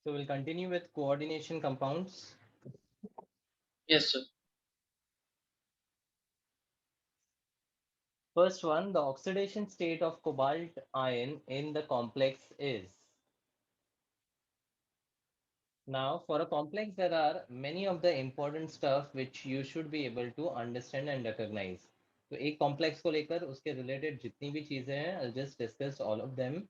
So we'll continue with coordination compounds. Yes, sir. First one, the oxidation state of cobalt ion in the complex is. Now, for a complex, there are many of the important stuff which you should be able to understand and recognize. तो एक complex को लेकर उसके related जितनी भी चीजें हैं, I'll just discuss all of them.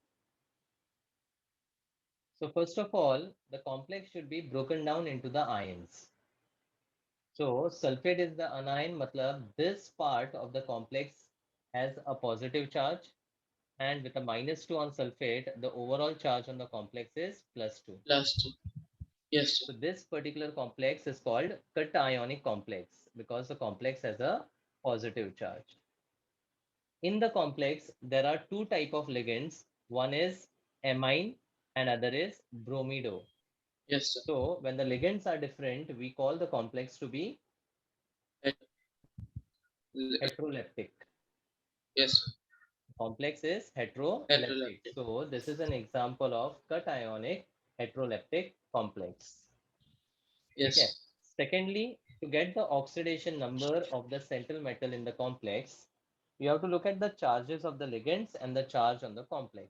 So first of all, the complex should be broken down into the ions. So sulfate is the anion, matlab this part of the complex has a positive charge, and with a -2 on sulfate, the overall charge on the complex is +2. Last. Yes, sir. So this particular complex is called cationic complex because the complex has a positive charge. In the complex, there are two type of ligands. One is amine and other is bromido. Yes, sir. So when the ligands are different, we call the complex to be Het- l- heteroleptic. Yes, sir. Complex is heteroleptic. Heteroleptic. So this is an example of cationic heteroleptic complex. Okay. Yes. Secondly, to get the oxidation number of the central metal in the complex, you have to look at the charges of the ligands and the charge on the complex.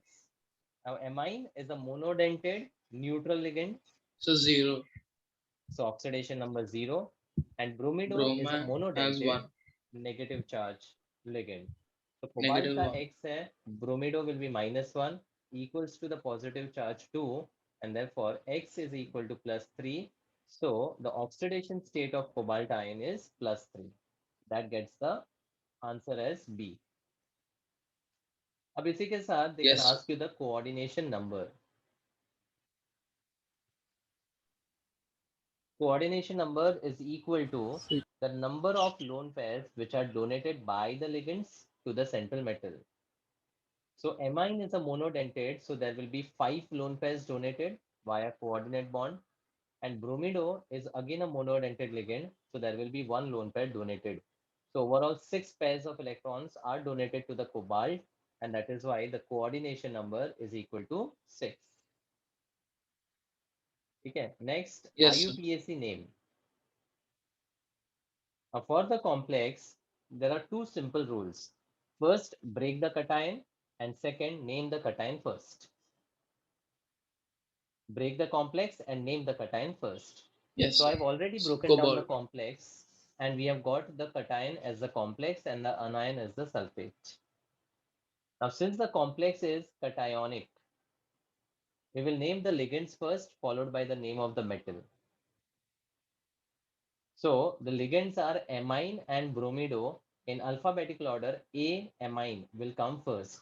Now, amine is a monodentate neutral ligand, So zero. so oxidation number 0, and bromido is a Bromine has monodentate one. negative charge ligand. So cobalt Negative का one. X है, bromido will be -1 equals to the positive charge 2, and therefore X is equal to +3. So the oxidation state of cobalt ion is +3. That gets the answer as B. अब इसी के साथ they can Yes, sir. ask you the coordination number. Coordination number is equal to the number of lone pairs which are donated by the ligands to the central metal. So amine is a monodentate, so there will be 5 lone pairs donated via coordinate bond. And bromido is again a monodentate ligand, so there will be 1 lone pair donated. So overall 6 pairs of electrons are donated to the cobalt, and that is why the coordination number is equal to 6. Okay, next Yes, sir. IUPAC name. Now for the complex, there are two simple rules. First, break the cation, and second, name the cation first. Break the complex and name the cation first. Yes, So sir. I've already broken down the Cobalt. complex, and we have got the cation as the complex and the anion as the sulfate. Now, since the complex is cationic, we will name the ligands first, followed by the name of the metal. So the ligands are amine and bromido. In alphabetical order, A amine will come first.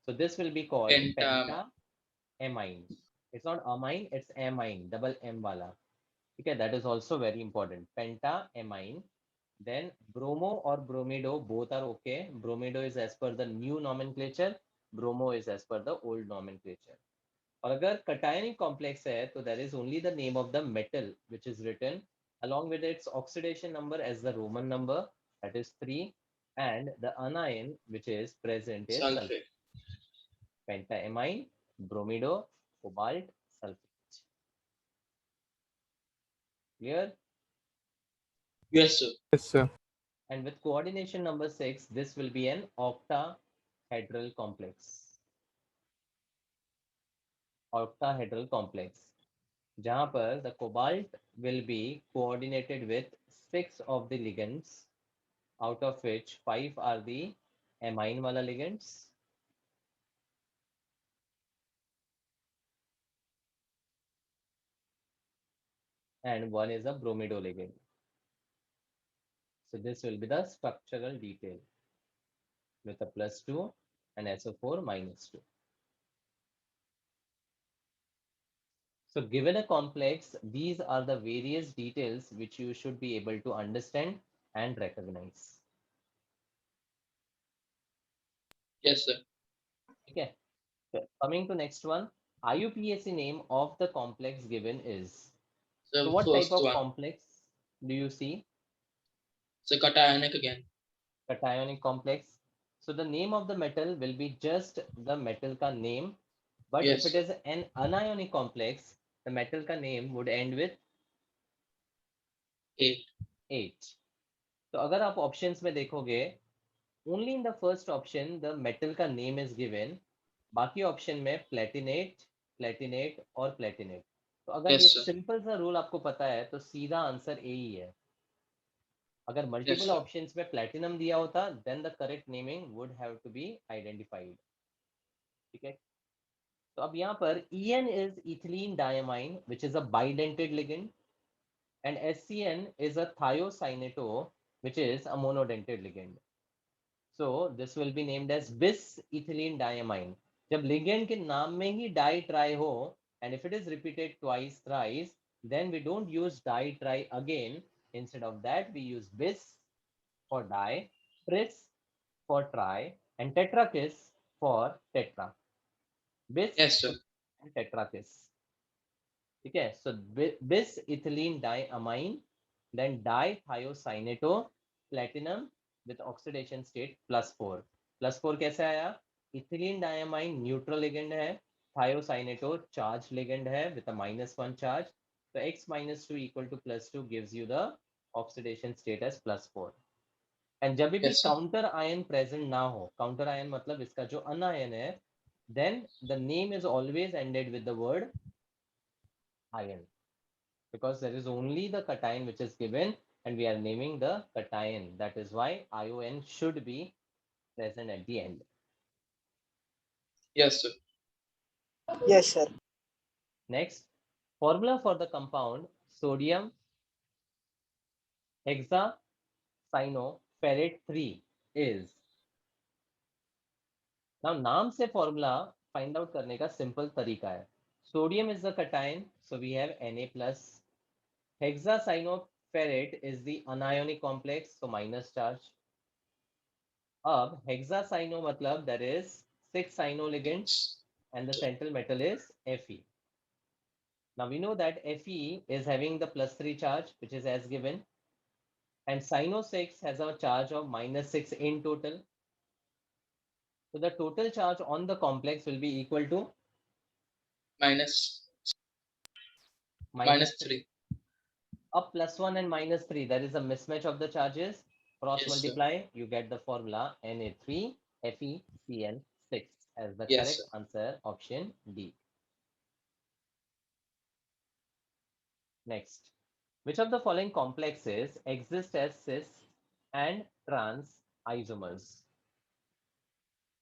So this will be called Penta. pentaamine. It's not amine, it's amine, double M wala. Okay, that is also very important. Pentaamine. Then bromo or bromido, both are okay. Bromido is as per the new nomenclature. Bromo is as per the old nomenclature. और अगर cationic complex है, तो there is only the name of the metal which is written along with its oxidation number as the Roman number, that is 3, and the anion which is present is sulfate. Sulfate. Pentaamine, bromido, cobalt, sulfate. Clear? Yes, sir. Yes, sir. And with coordination number 6, this will be an octahedral complex. Octahedral complex. जहां पर the cobalt will be coordinated with 6 of the ligands, out of which 5 are the amine wala ligands, and 1 is a bromido ligand. So this will be the structural detail with a +2 and SO4 -2. So given a complex, these are the various details which you should be able to understand and recognize. Yes, sir. Okay. So coming to next one, IUPAC name of the complex given is. So So what type first of one. complex do you see? So cationic again. Cationic complex. So the name of the metal will be just the metal ka name. But if Yes, it sir. is an anionic complex, the metal का name would end with 8. 8. तो अगर आप options में देखोगे, only in the first option the metal का name is given, बाकी option में Palatinate, Palatinate और प्लेटिनेट। तो अगर ये Yes, sir. सिंपल सा रूल आपको पता है तो सीधा आंसर ए ही है। अगर Yes, मल्टीपल sir. ऑप्शंस में प्लेटिनम दिया होता then the correct naming would have to be identified. ठीक है, तो अब यहाँ पर EN is ethylene diamine which is a bidentate ligand, and SCN is a thiocyanate which is a monodentate ligand. So this will be named as bis ethylene diamine. जब ligand के नाम में ही di tri हो, and if it is repeated twice thrice, then we don't use di tri again. Instead of that we use bis for di, tris for tri, and tetrakis for tetra. Bis Yes, sir. and tetrakis. ठीक है, so bis ethylene diamine, then dithiocyanate platinum with oxidation state +4. +4 कैसे आया? Ethylene diamine neutral ligand है, thiocyanato charge ligand है with a -1 charge, तो x - 2 equal to +2 gives you the oxidation state as +4. And जब भी Yes, sir. Counter ion present ना हो, counter ion मतलब इसका जो अनायन है, then the name is always ended with the word ion, because there is only the cation which is given and we are naming the cation. That is why ion should be present at the end. Yes, sir. Yes, sir. Next, formula for the compound sodium hexacyanoferrate 3 is, now नाम से formula find out करने का simple तरीका है। Sodium is the cation, so we have Na plus. Hexacyanoferrate is the anionic complex, so minus charge. अब hexacyano मतलब there is 6 cyano ligands and the central metal is Fe. Now we know that Fe is having the +3 charge which is as given, and cyano 6 has a charge of -6 in total. So the total charge on the complex will be equal to Minus minus 3. 3. Up +1 and -3, there is a mismatch of the charges. Cross Yes, sir. multiply, you get the formula Na3 FeCl6 as the Yes, correct sir. answer, option D. Next, which of the following complexes exist as cis and trans isomers?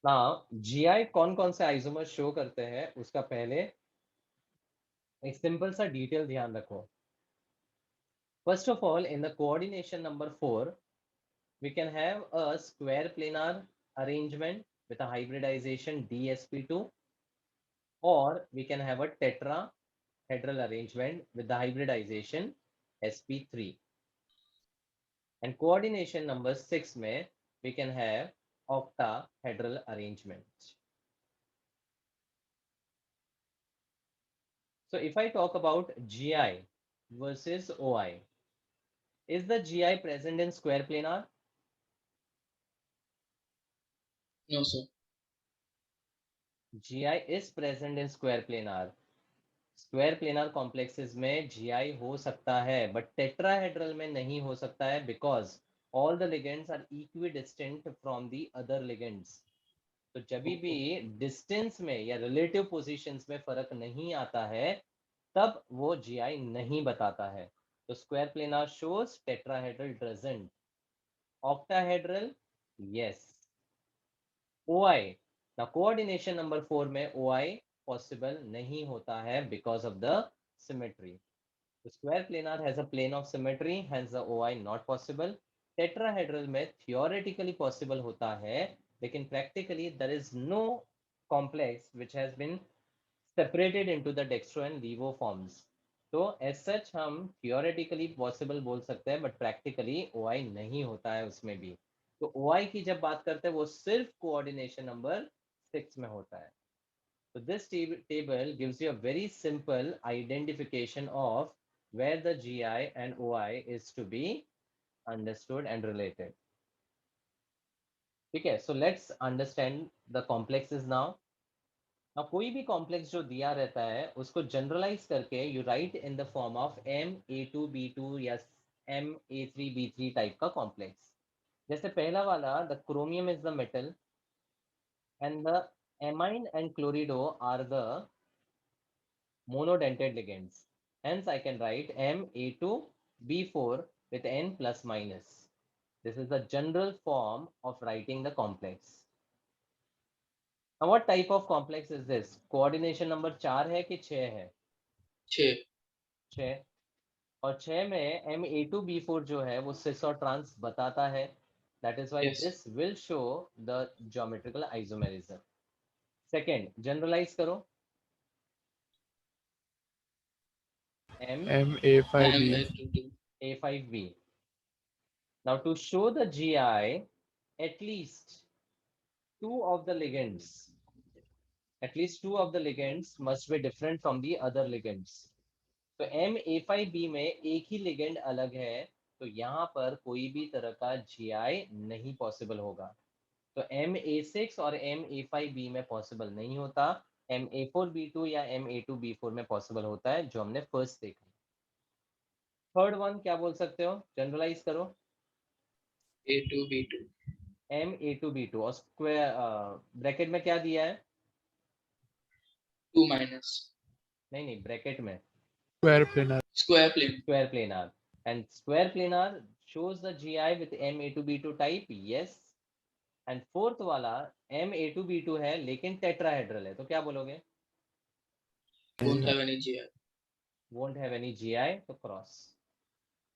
Now, GI कौन कौन से isomers show करते हैं उसका पहले एक simple सा detail ध्यान रखो. First of all, in the coordination number 4, we can have a square planar arrangement with a hybridization dsp2, or we can have a tetrahedral arrangement with the hybridization sp3. And coordination number 6 में we can have octahedral arrangement. So if I talk about GI versus OI, is the GI present in square planar? No, sir. GI is present in square planar. Square planar complexes में GI हो सकता है but tetrahedral में नहीं हो सकता है, because all the ligands are equidistant from the other ligands. तो जब भी डिस्टेंस में या रिलेटिव पोजीशंस में फर्क नहीं आता है तब वो जीआई नहीं बताता है। तो square planar shows, tetrahedral doesn't. Octahedral yes. OI, the coordination number 4 में ओआई पॉसिबल नहीं होता है because of the symmetry. The square planar has a plane of symmetry, hence the OI not possible. Tetrahedral में theoretically possible होता है, लेकिन practically there is no complex which has been separated into the dextro and levo forms. तो as such हम theoretically possible बोल सकते हैं, but practically OI नहीं होता है उसमें भी। तो OI की जब बात करते हैं वो सिर्फ coordination number 6 में होता है। So this table gives you a very simple identification of where the GI and OI is to be understood and related. Okay, so let's understand the complexes now. अब कोई भी कॉम्प्लेक्स जो दिया रहता है उसको जनरलाइज करके you right in the form of M(A2)B2 या M(A3)B3 टाइप का कॉम्प्लेक्स। जैसे पहला वाला the chromium is the metal and the amine and chlorido are the monodentate ligands. Hence, I can write Ma2B4 with N plus minus. This is the general form of writing the complex. Now, what type of complex is this? Coordination number 4 है कि 6 है? 6. 6 और 6 में Ma2B4 जो है वो cis और trans बताता है. That is why Yes. this will show the geometrical isomerism. Second, generalize करो. Ma5B. Ma2B. A5B. Now to show the GI, at least two of the ligands, must be different from the other ligands. तो Ma5B में एक ही ligand अलग है, तो यहाँ पर कोई भी तरह का GI नहीं पॉसिबल होगा. तो Ma6 और Ma5B में पॉसिबल नहीं होता, Ma4B2 या Ma2B4 में पॉसिबल होता है, जो हमने फर्स्ट देखा. थर्ड वन क्या बोल सकते हो? जनरलाइज करो. A2B2. Ma2B2 और स्क्वायर ब्रैकेट में क्या दिया है? 2 minus. नहीं ब्रैकेट में Square planar. Square plane. square planar. And square planar shows the GI with Ma2B2 type. Yes. And fourth वाला Ma2B2 है लेकिन टेट्राहेड्रल है, तो क्या बोलोगे? Won't have any GI. Won't have any GI, तो cross.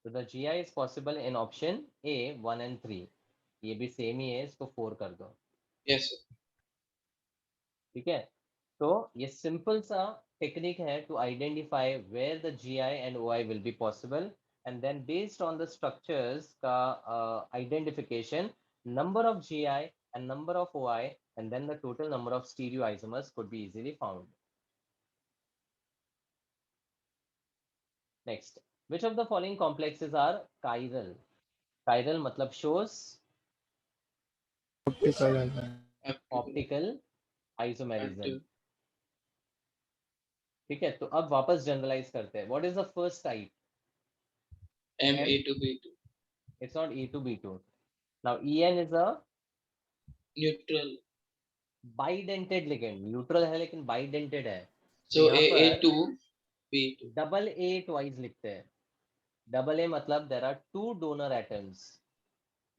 So the GI is possible in option A 1 and 3. ये भी सेम ही है, इसको 4 कर दो. Yes, sir. ठीक है, तो ये सिंपल सा टेक्निक है to identify where the GI and OI will be possible, and then based on the structures का identification, number of GI and number of OI, and then the total number of stereoisomers could be easily found. Next, which of the following complexes are chiral? Chiral मतलब shows Optical isomer. optical isomerism. Active. ठीक है, तो अब वापस generalise करते हैं. What is the first type? Ma2B2. It's not A2B2. Now En is a Neutral. bidentate ligand. Neutral है लेकिन bidentate है. So यहाँ पर A2B2. double A twice लिखते हैं. Double A मतलब there are two donor atoms.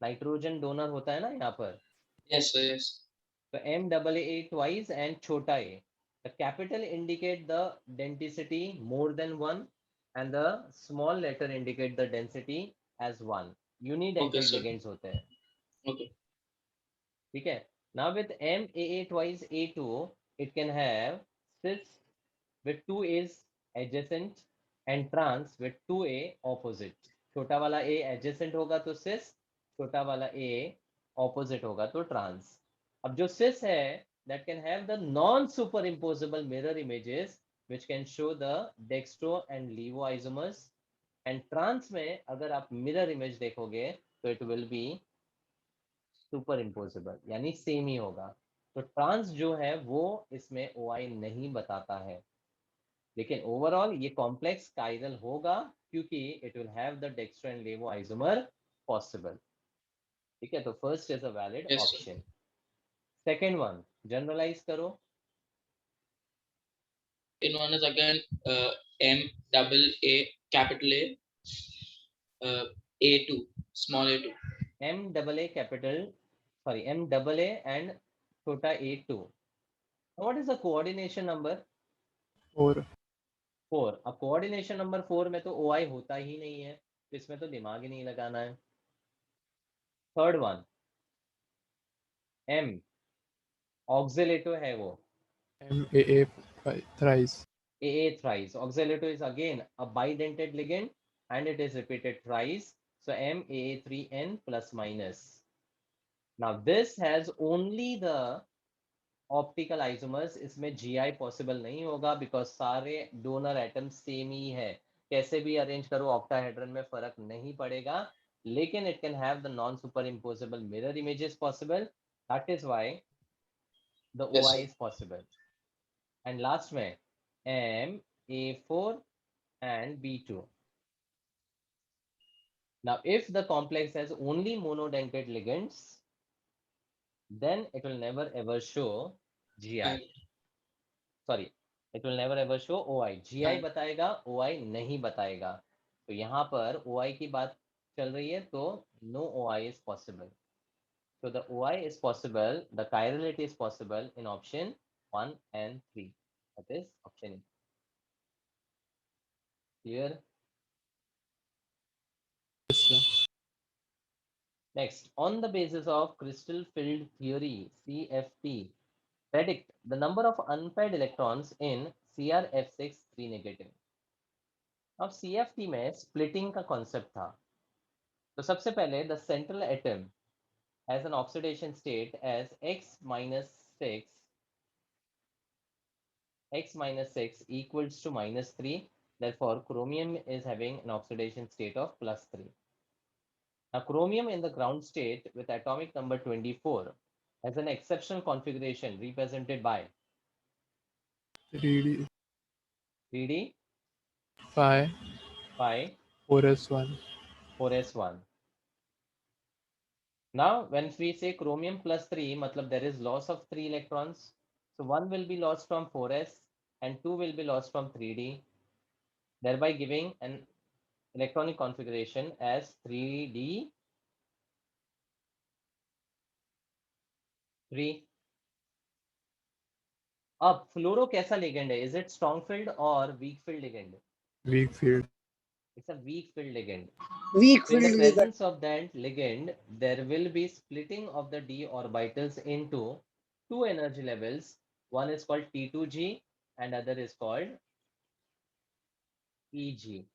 Nitrogen donor होता है ना यहाँ पर. Yes, sir. Yes. तो MAA twice and छोटा a. The capital indicate the density more than one, and the small letter indicate the density as one. Unidentate Okay, sir. ligands होते हैं. Okay. ठीक है. Now with MAA twice A2, it can have cis with 2 A's adjacent and trans with 2A opposite. छोटा वाला A adjacent होगा तो cis, छोटा वाला A opposite होगा तो trans. अब जो cis है that can have the non-superimposable mirror images which can show the dextro and levo isomers, and trans में अगर आप mirror image देखोगे तो it will be super imposable, यानी सेम ही होगा. तो ट्रांस जो है वो इसमें OI नहीं बताता है, लेकिन ओवरऑल ये कॉम्प्लेक्स काइरल होगा क्योंकि it will have the dextro and levo isomer possible. ठीक है, तो first is a valid Yes, sir. Option. Second one generalize करो. In one is again M AA capital A, A2 small A2. MAA capital sorry MAA and छोटा A2. What is the coordination number? 4. 4. अब coordination number 4 में तो OI होता ही नहीं है, तो इसमें तो दिमाग ही नहीं लगाना है. थर्ड वन M ऑक्सिलेटो है वो. MAA thrice. AA thrice. Oxalato is again a bidentate ligand and it is repeated thrice. So MAA3N plus minus. Now this has only the optical isomers. इसमें GI possible नहीं होगा because सारे donor atoms same ही है. कैसे भी arrange करो octahedron में फर्क नहीं पड़ेगा, लेकिन it can have the non-superimposable mirror images possible. That is why the Yes, OI sir. is possible. and last में MA4 and B2. Now, if the complex has only monodentate ligands, then it will never ever show GI. Right. Sorry, it will never ever show OI. GI Right. बताएगा, OI नहीं बताएगा. तो यहाँ पर OI की बात चल रही है, तो no OI is possible. So the OI is possible, the chirality is possible in option 1 and 3. That is option A. Clear? Yes, sir. Next, on the basis of crystal field theory, CFT, predict the number of unpaired electrons in CrF6 3 negative. अब CFT में splitting का concept था. तो सबसे पहले the central atom has an oxidation state as x minus 6 equals to minus 3. Therefore, chromium is having an oxidation state of plus 3. Now, chromium in the ground state with atomic number 24 has an exceptional configuration represented by 3D 3D, phi pi, 4s1. 4s1. Now, when we say chromium plus 3, matlab there is loss of 3 electrons. So 1 will be lost from 4s and 2 will be lost from 3D, thereby giving an electronic configuration as 3D 3. अब फ्लोरो कैसा ligand है? Is it strong filled or weak filled ligand? Weak field. It's a weak filled ligand. Weak So in the field ligand. presence of that ligand, there will be splitting of the d orbitals into two energy levels. One is called T2G and other is called EG.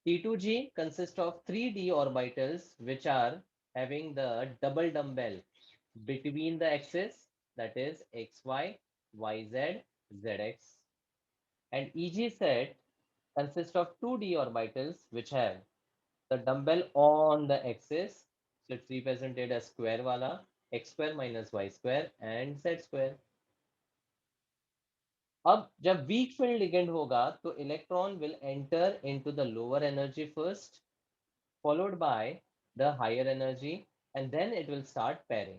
T2G consists of three d orbitals which are having the double dumbbell between the axis, that is xy, yz, zx. And EG set consists of two d orbitals which have the dumbbell on the axis. So it's represented as square wala, x square minus y square and z square. अब जब weak field ligand होगा तो electron will enter into the lower energy first, followed by the higher energy, and then it will start pairing.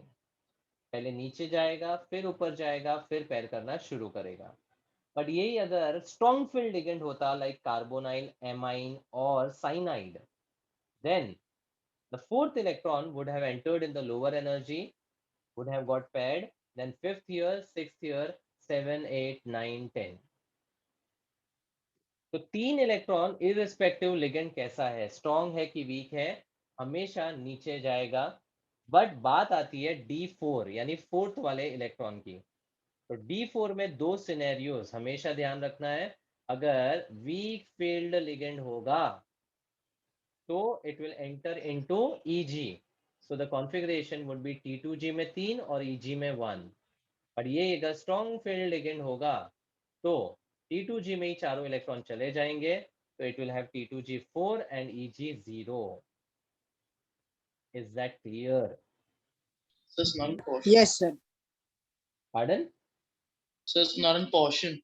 पहले नीचे जाएगा, फिर ऊपर जाएगा, फिर pair करना शुरू करेगा. बट यही अगर strong field ligand होता like carbonyl, amine or cyanide, then the fourth electron would have entered in the lower energy, would have got paired, then fifth here, sixth here, 7, 8, 9, 10. तो तीन इलेक्ट्रॉन इररिस्पेक्टिव लिगेंड कैसा है, strong है कि week है, हमेशा नीचे जाएगा. बट बात आती है D4 यानी फोर्थ वाले इलेक्ट्रॉन की. तो D4 में दो सिनेरियोज हमेशा ध्यान रखना है. अगर वीक फील्ड लिगेंड होगा तो it will enter into EG. So the configuration would be T2G में 3 और EG में 1. और ये अगर strong field ligand होगा तो T2G में ही चारों इलेक्ट्रॉन चले जाएंगे, तो it will have T2G4 and EG0. Is that clear? So it's not in portion. Yes, sir. Pardon? So it's not in portion.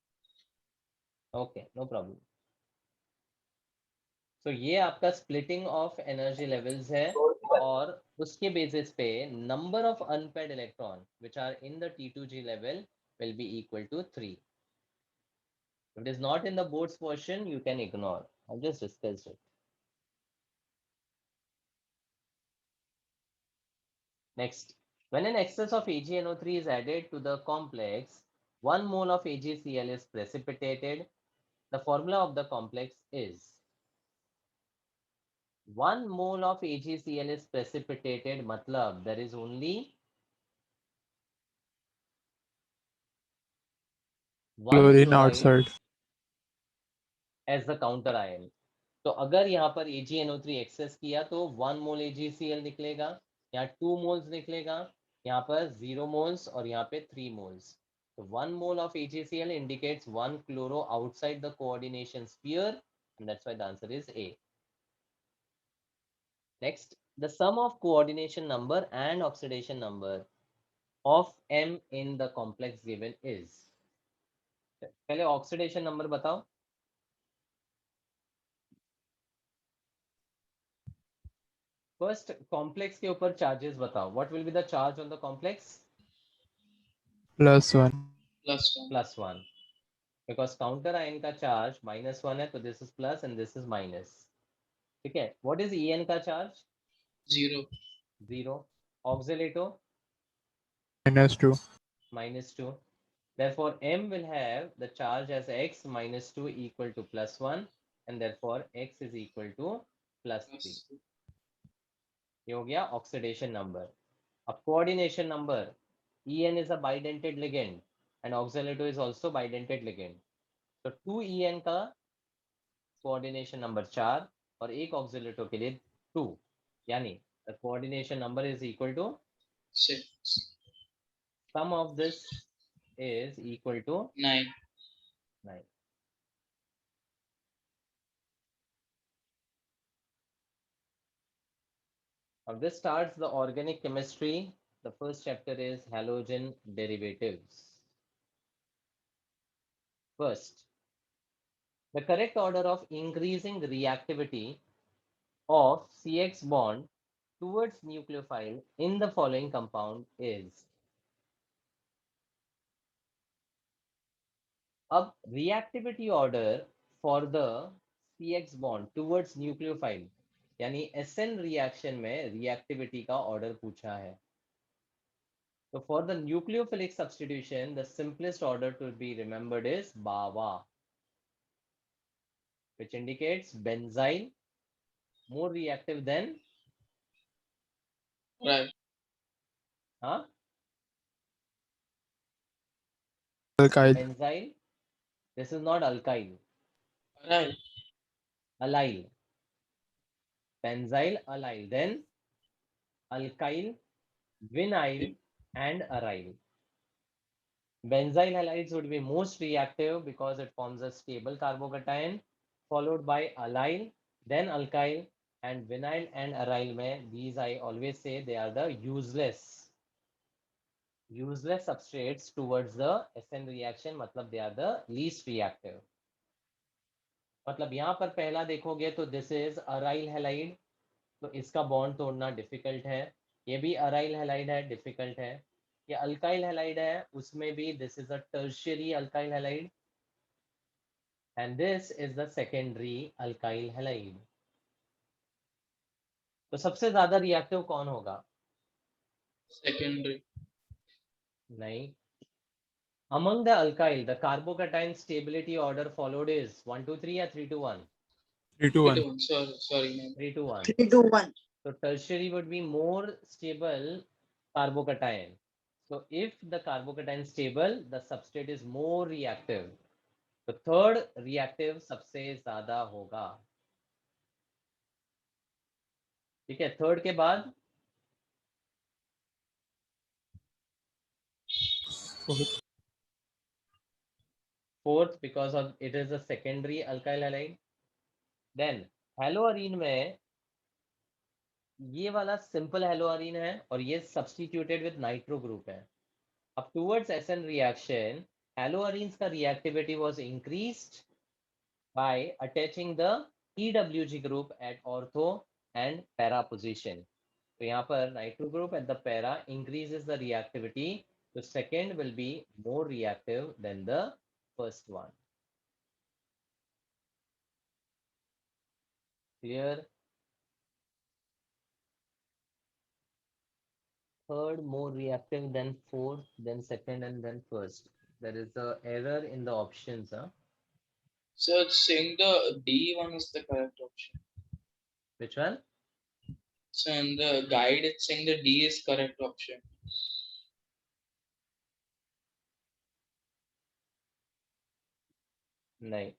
Okay, no problem. So ये आपका splitting of energy levels है और उसके basis पे number of unpaired electron which are in the T2G level will be equal to 3. If it is not in the board's portion, you can ignore. I've just discussed it. Next, when an excess of AgNO3 is added to the complex, 1 mole of AgCl is precipitated. The formula of the complex is 1 mole of AgCl is precipitated, matlab there is only 1 Chlorine chloride outside. as the counter ion. तो अगर यहाँ पर AgNO3 access किया तो 1 मोल AgCl निकलेगा, यहाँ 2 moles निकलेगा, यहाँ पर 0 मोल्स और यहाँ पे 3 moles. So 1 mole of AgCl indicates 1 chloro outside the coordination sphere, and that's why the answer is A. Next, the sum of coordination number and oxidation number of M in the complex given is पहले oxidation number बताओ। First complex के ऊपर charges बताओ, what will be the charge on the complex? +1. +1. +1, because counter ion का charge -1 है, तो this is plus and this is minus. ठीक है, व्हाट इज En का charge? 0. 0। ऑक्सीलेटो -2. -2। Therefore, M will have the charge as x -2 equal to +1, and therefore x is equal to +3. ये हो गया oxidation number. अब coordination number, En is a bidentate ligand and oxalato is also bidentate ligand. तो 2En का coordination number 4 और एक ऑक्सीलेटो के लिए 2, यानी the coordination number is equal to 6. Sum of this is equal to 9. 9. Now this starts the organic chemistry. The first chapter is halogen derivatives. First, the correct order of increasing reactivity of CX bond towards nucleophile in the following compound is. अब reactivity order for the CX bond towards nucleophile यानी SN reaction में reactivity का order पूछा है। So for the nucleophilic substitution, the simplest order to be remembered is BAWA, which indicates benzyl more reactive than Right. Alkyl. benzyl. This is not alkyl. Right. Allyl. Benzyl, allyl. Then alkyl, vinyl, and aryl. Benzyl halides would be most reactive because it forms a stable carbocation, followed by allyl, then alkyl, and vinyl and aryl. Mein, these I always say they are the useless substrates towards the SN reaction, मतलब they are the least reactive. मतलब यहाँ पर पहला देखोगे तो this is aryl halide, तो इसका bond तोड़ना डिफिकल्ट है। ये भी अराइल हैलाइड है, डिफिकल्ट है। ये अल्काइल हैलाइड है, उसमें भी this is a tertiary alkyl halide and this is the secondary alkyl halide. तो सबसे ज्यादा रिएक्टिव कौन होगा? Secondary. नहीं, among the alkyl the carbocation stability order followed is 1 2 3 या 3 2 1? 3 to 1. 1. Sorry, man. 3 2 1. 3 to 1. So tertiary would be more stable carbocation. So if the carbocation is stable, the substrate is more reactive. तो third reactive सबसे ज्यादा होगा। ठीक है, third के बाद Fourth. Fourth, because of it is a secondary alkyl halide. Then haloarene में ये वाला सिंपल हेलोअरीन है और ये सब्स्टिट्यूटेड विद नाइट्रो ग्रुप है। अब टुवर्ड्स एसएन रिएक्शन हेलोअरीन्स का reactivity was increased by attaching the EWG group at ortho and para position. तो यहाँ पर nitro group at the para increases the reactivity. The second will be more reactive than the first one. Clear? Third more reactive than fourth, then second, and then first. There is a error in the options. Huh? So it's saying the D one is the correct option. Which one? So in the guide, it's saying the D is correct option. नहीं,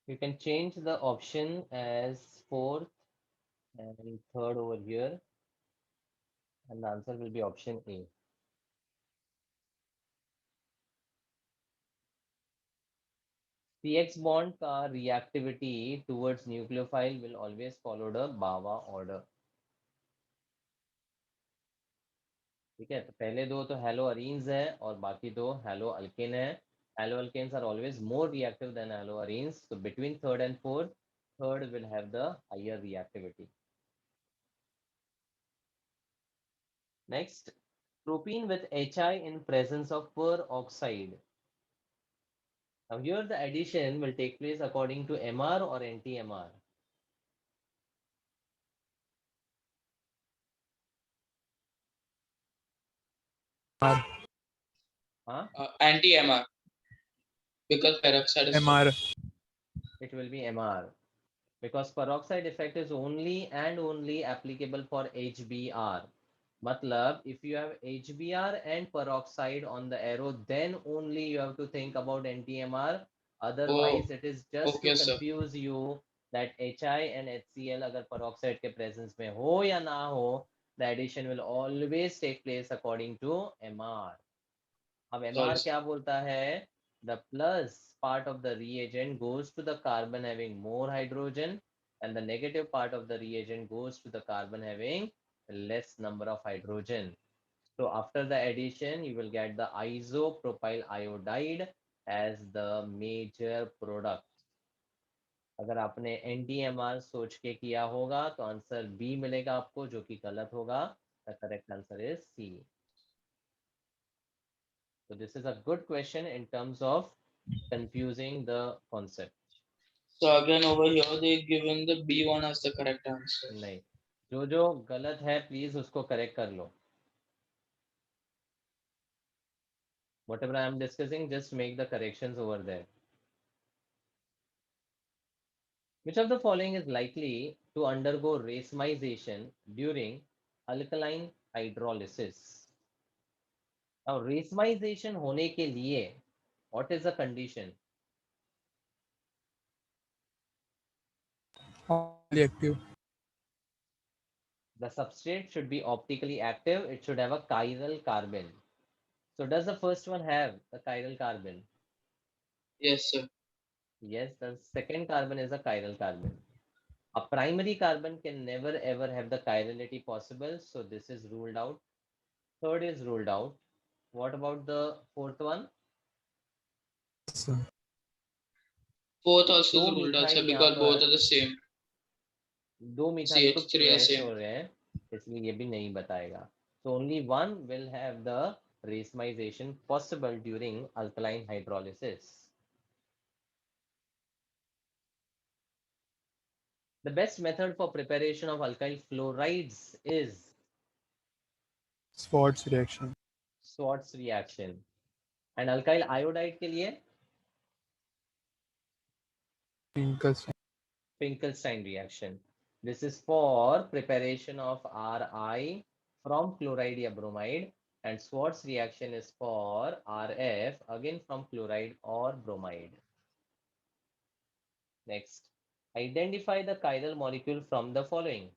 you can change the option as fourth and third over here, and the answer will be option A. CX bond का reactivity towards nucleophile will always follow the BABA order. ठीक है, तो पहले दो तो हेलोअरीन्स है और बाकी दो हेलोअल्केन है. Haloalkanes are always more reactive than haloarenes. So between third and fourth, third will have the higher reactivity. Next, propene with HI in presence of peroxide. Now here the addition will take place according to MR or NT-MR. R. Huh? Anti-MR, because peroxide is MR. It will be MR. Because peroxide effect is only and only applicable for HBr. Matlab, if you have HBr and peroxide on the arrow, then only you have to think about NTMR. Otherwise, Oh, it is just to okay, sir. confuse you that HI and HCl अगर peroxide के presence में हो या ना हो, the addition will always take place according to MR. अब Sorry, MR sir. क्या बोलता है? The plus part of the reagent goes to the carbon having more hydrogen, and the negative part of the reagent goes to the carbon having less number of hydrogen. So after the addition, you will get the isopropyl iodide as the major product. अगर आपने NDMR सोच के किया होगा तो answer B मिलेगा आपको, जो कि गलत होगा. The correct answer is C. So this is a good question in terms of confusing the concept. So again over here they given the B1 as the correct answer. नहीं, जो गलत है प्लीज उसको करेक्ट कर लो. Whatever I am discussing, just make the corrections over there. Which of the following is likely to undergo racemization during alkaline hydrolysis? Now, racemization होने के लिए, what is the condition? Highly active. The substrate should be optically active. It should have a chiral carbon. So does the first one have the chiral carbon? Yes, sir. Yes, the second carbon is a chiral carbon. A primary carbon can never ever have the chirality possible, so this is ruled out. Third is ruled out. What about the fourth one? So, Fourth also दो is ruled out, sir, methyl यहाँ because both पर are the same. दो methyl group CH3 are crash same. हो रहे हैं, इसलिए ये भी नहीं बताएगा. So only one will have the racemization possible during alkaline hydrolysis. The best method for preparation of alkyl fluorides is Schwartz reaction. Schwartz reaction. And alkyl iodide के लिए Finkelstein. Finkelstein reaction. This is for preparation of Ri from chloride or bromide, and Schwartz reaction is for Rf again from chloride or bromide. Next, identify the chiral molecule from the following.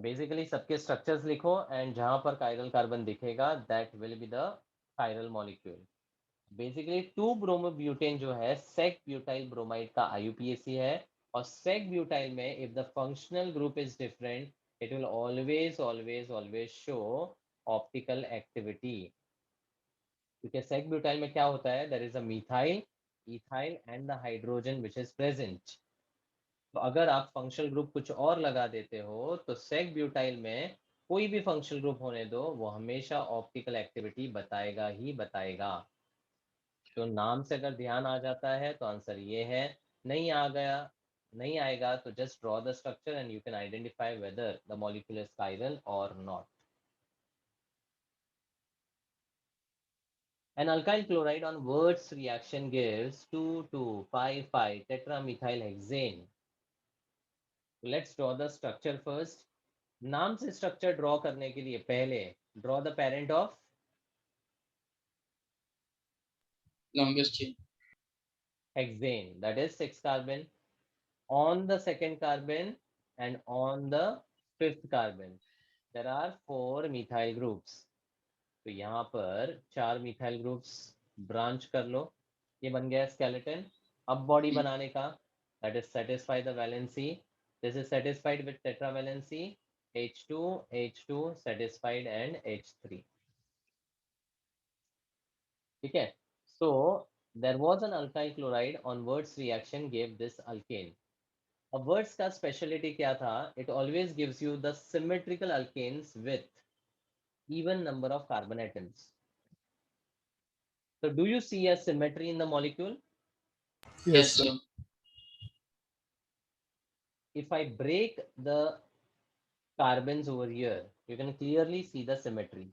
Basically सबके structures लिखो and जहां पर chiral carbon दिखेगा that will be the chiral molecule. Basically 2-bromobutane जो है sec butyl bromide का IUPAC है, और sec butyl में if the functional group is different, it will always show optical activity. क्योंकि sec butyl में क्या होता है, there is a methyl, ethyl and the hydrogen which is present. तो अगर आप फंक्शनल ग्रुप कुछ और लगा देते हो तो सेक ब्यूटाइल में कोई भी फंक्शनल ग्रुप होने दो, वो हमेशा ऑप्टिकल एक्टिविटी बताएगा ही बताएगा. तो नाम से अगर ध्यान आ जाता है तो आंसर ये है. नहीं आएगा तो just draw the structure and you can identify whether the molecule is chiral और not. An alkyl chloride on Wurtz reaction gives 2,2,5,5 tetramethylhexane. Let's draw the structure first. नाम से स्ट्रक्चर ड्रॉ करने के लिए पहले draw the parent of Longest chain. hexane, that is 6 carbon, on the second carbon and on the fifth carbon there are 4 methyl groups. तो यहाँ पर 4 methyl groups branch कर लो, ये बन गया स्केलेटन। अब बॉडी बनाने का, that is satisfy the valency, this is satisfied with tetravalency, H2 H2 satisfied and H3. ठीक है, so there was an alkyl chloride on Wirtz reaction gave this alkane. अब Wirtz का स्पेशलिटी क्या था? It always gives you the symmetrical alkanes with even number of carbon atoms. So do you see a symmetry in the molecule? Yes, sir. If I break the carbons over here, you can clearly see the symmetry.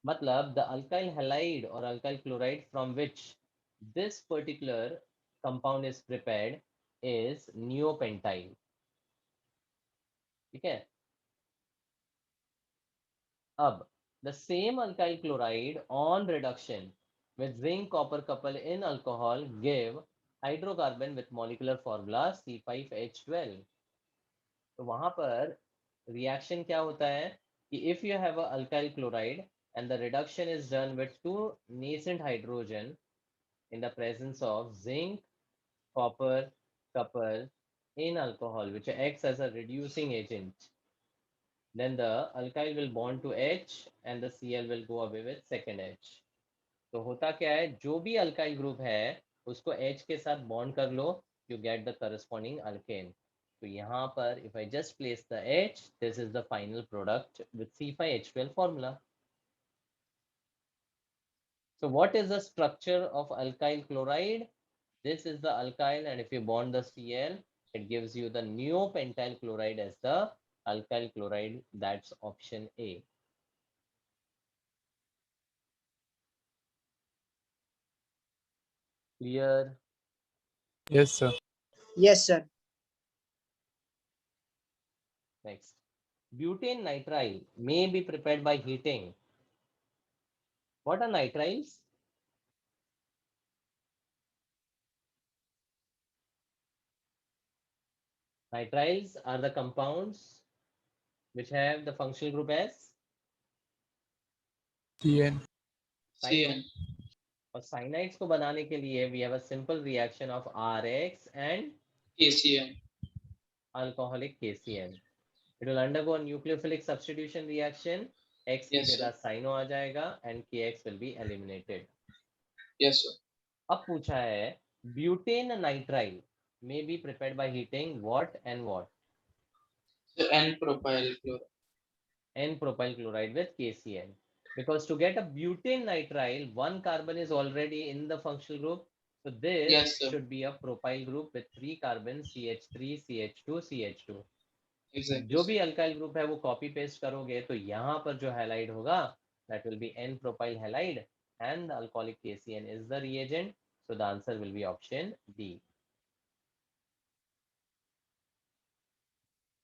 Matlab, the alkyl halide or alkyl chloride from which this particular compound is prepared is neopentyl. ठीक है, अब the same alkyl chloride on reduction with zinc copper couple in alcohol give hydrocarbon with molecular formula C5H12. तो वहां पर reaction क्या होता है कि if you have a alkyl chloride and the reduction is done with 2 nascent hydrogen in the presence of zinc copper couple in alcohol which acts as a reducing agent, then the alkyl will bond to H and the Cl will go away with second H. तो होता क्या है, जो भी alkyl group है उसको H के साथ बॉन्ड कर लो, you get the corresponding alkane. तो यहाँ पर if I just place the H, this is the final product with C5H12 formula. So what is the structure of alkyl chloride? This is the alkyl, and if you bond the Cl, it gives you the neopentyl chloride as the alkyl chloride. That's option A. Clear? Yes, sir. Yes, sir. Next. Butane nitrile may be prepared by heating. What are nitriles? Nitriles are the compounds which have the functional group as CN. CN. और cyanides को बनाने के लिए we have a simple reaction of RX and KCN. alcoholic KCN. It will undergo a nucleophilic substitution reaction. X की Yes, sir. जगह cyano आ जाएगा and KX will be eliminated. Yes, sir. अब पूछा है butane nitrile may be prepared by heating what and what? So N-propyl chloride. N-propyl chloride with KCN. Because to get a butane nitrile, one carbon is already in the functional group. So this Yes, sir. should be a propyl group with 3 carbons, CH3, CH2, CH2. Exactly. जो भी alkyl group है वो copy paste करोगे तो यहाँ पर जो halide होगा that will be N-propyl halide and the alcoholic KCN is the reagent. So the answer will be option D.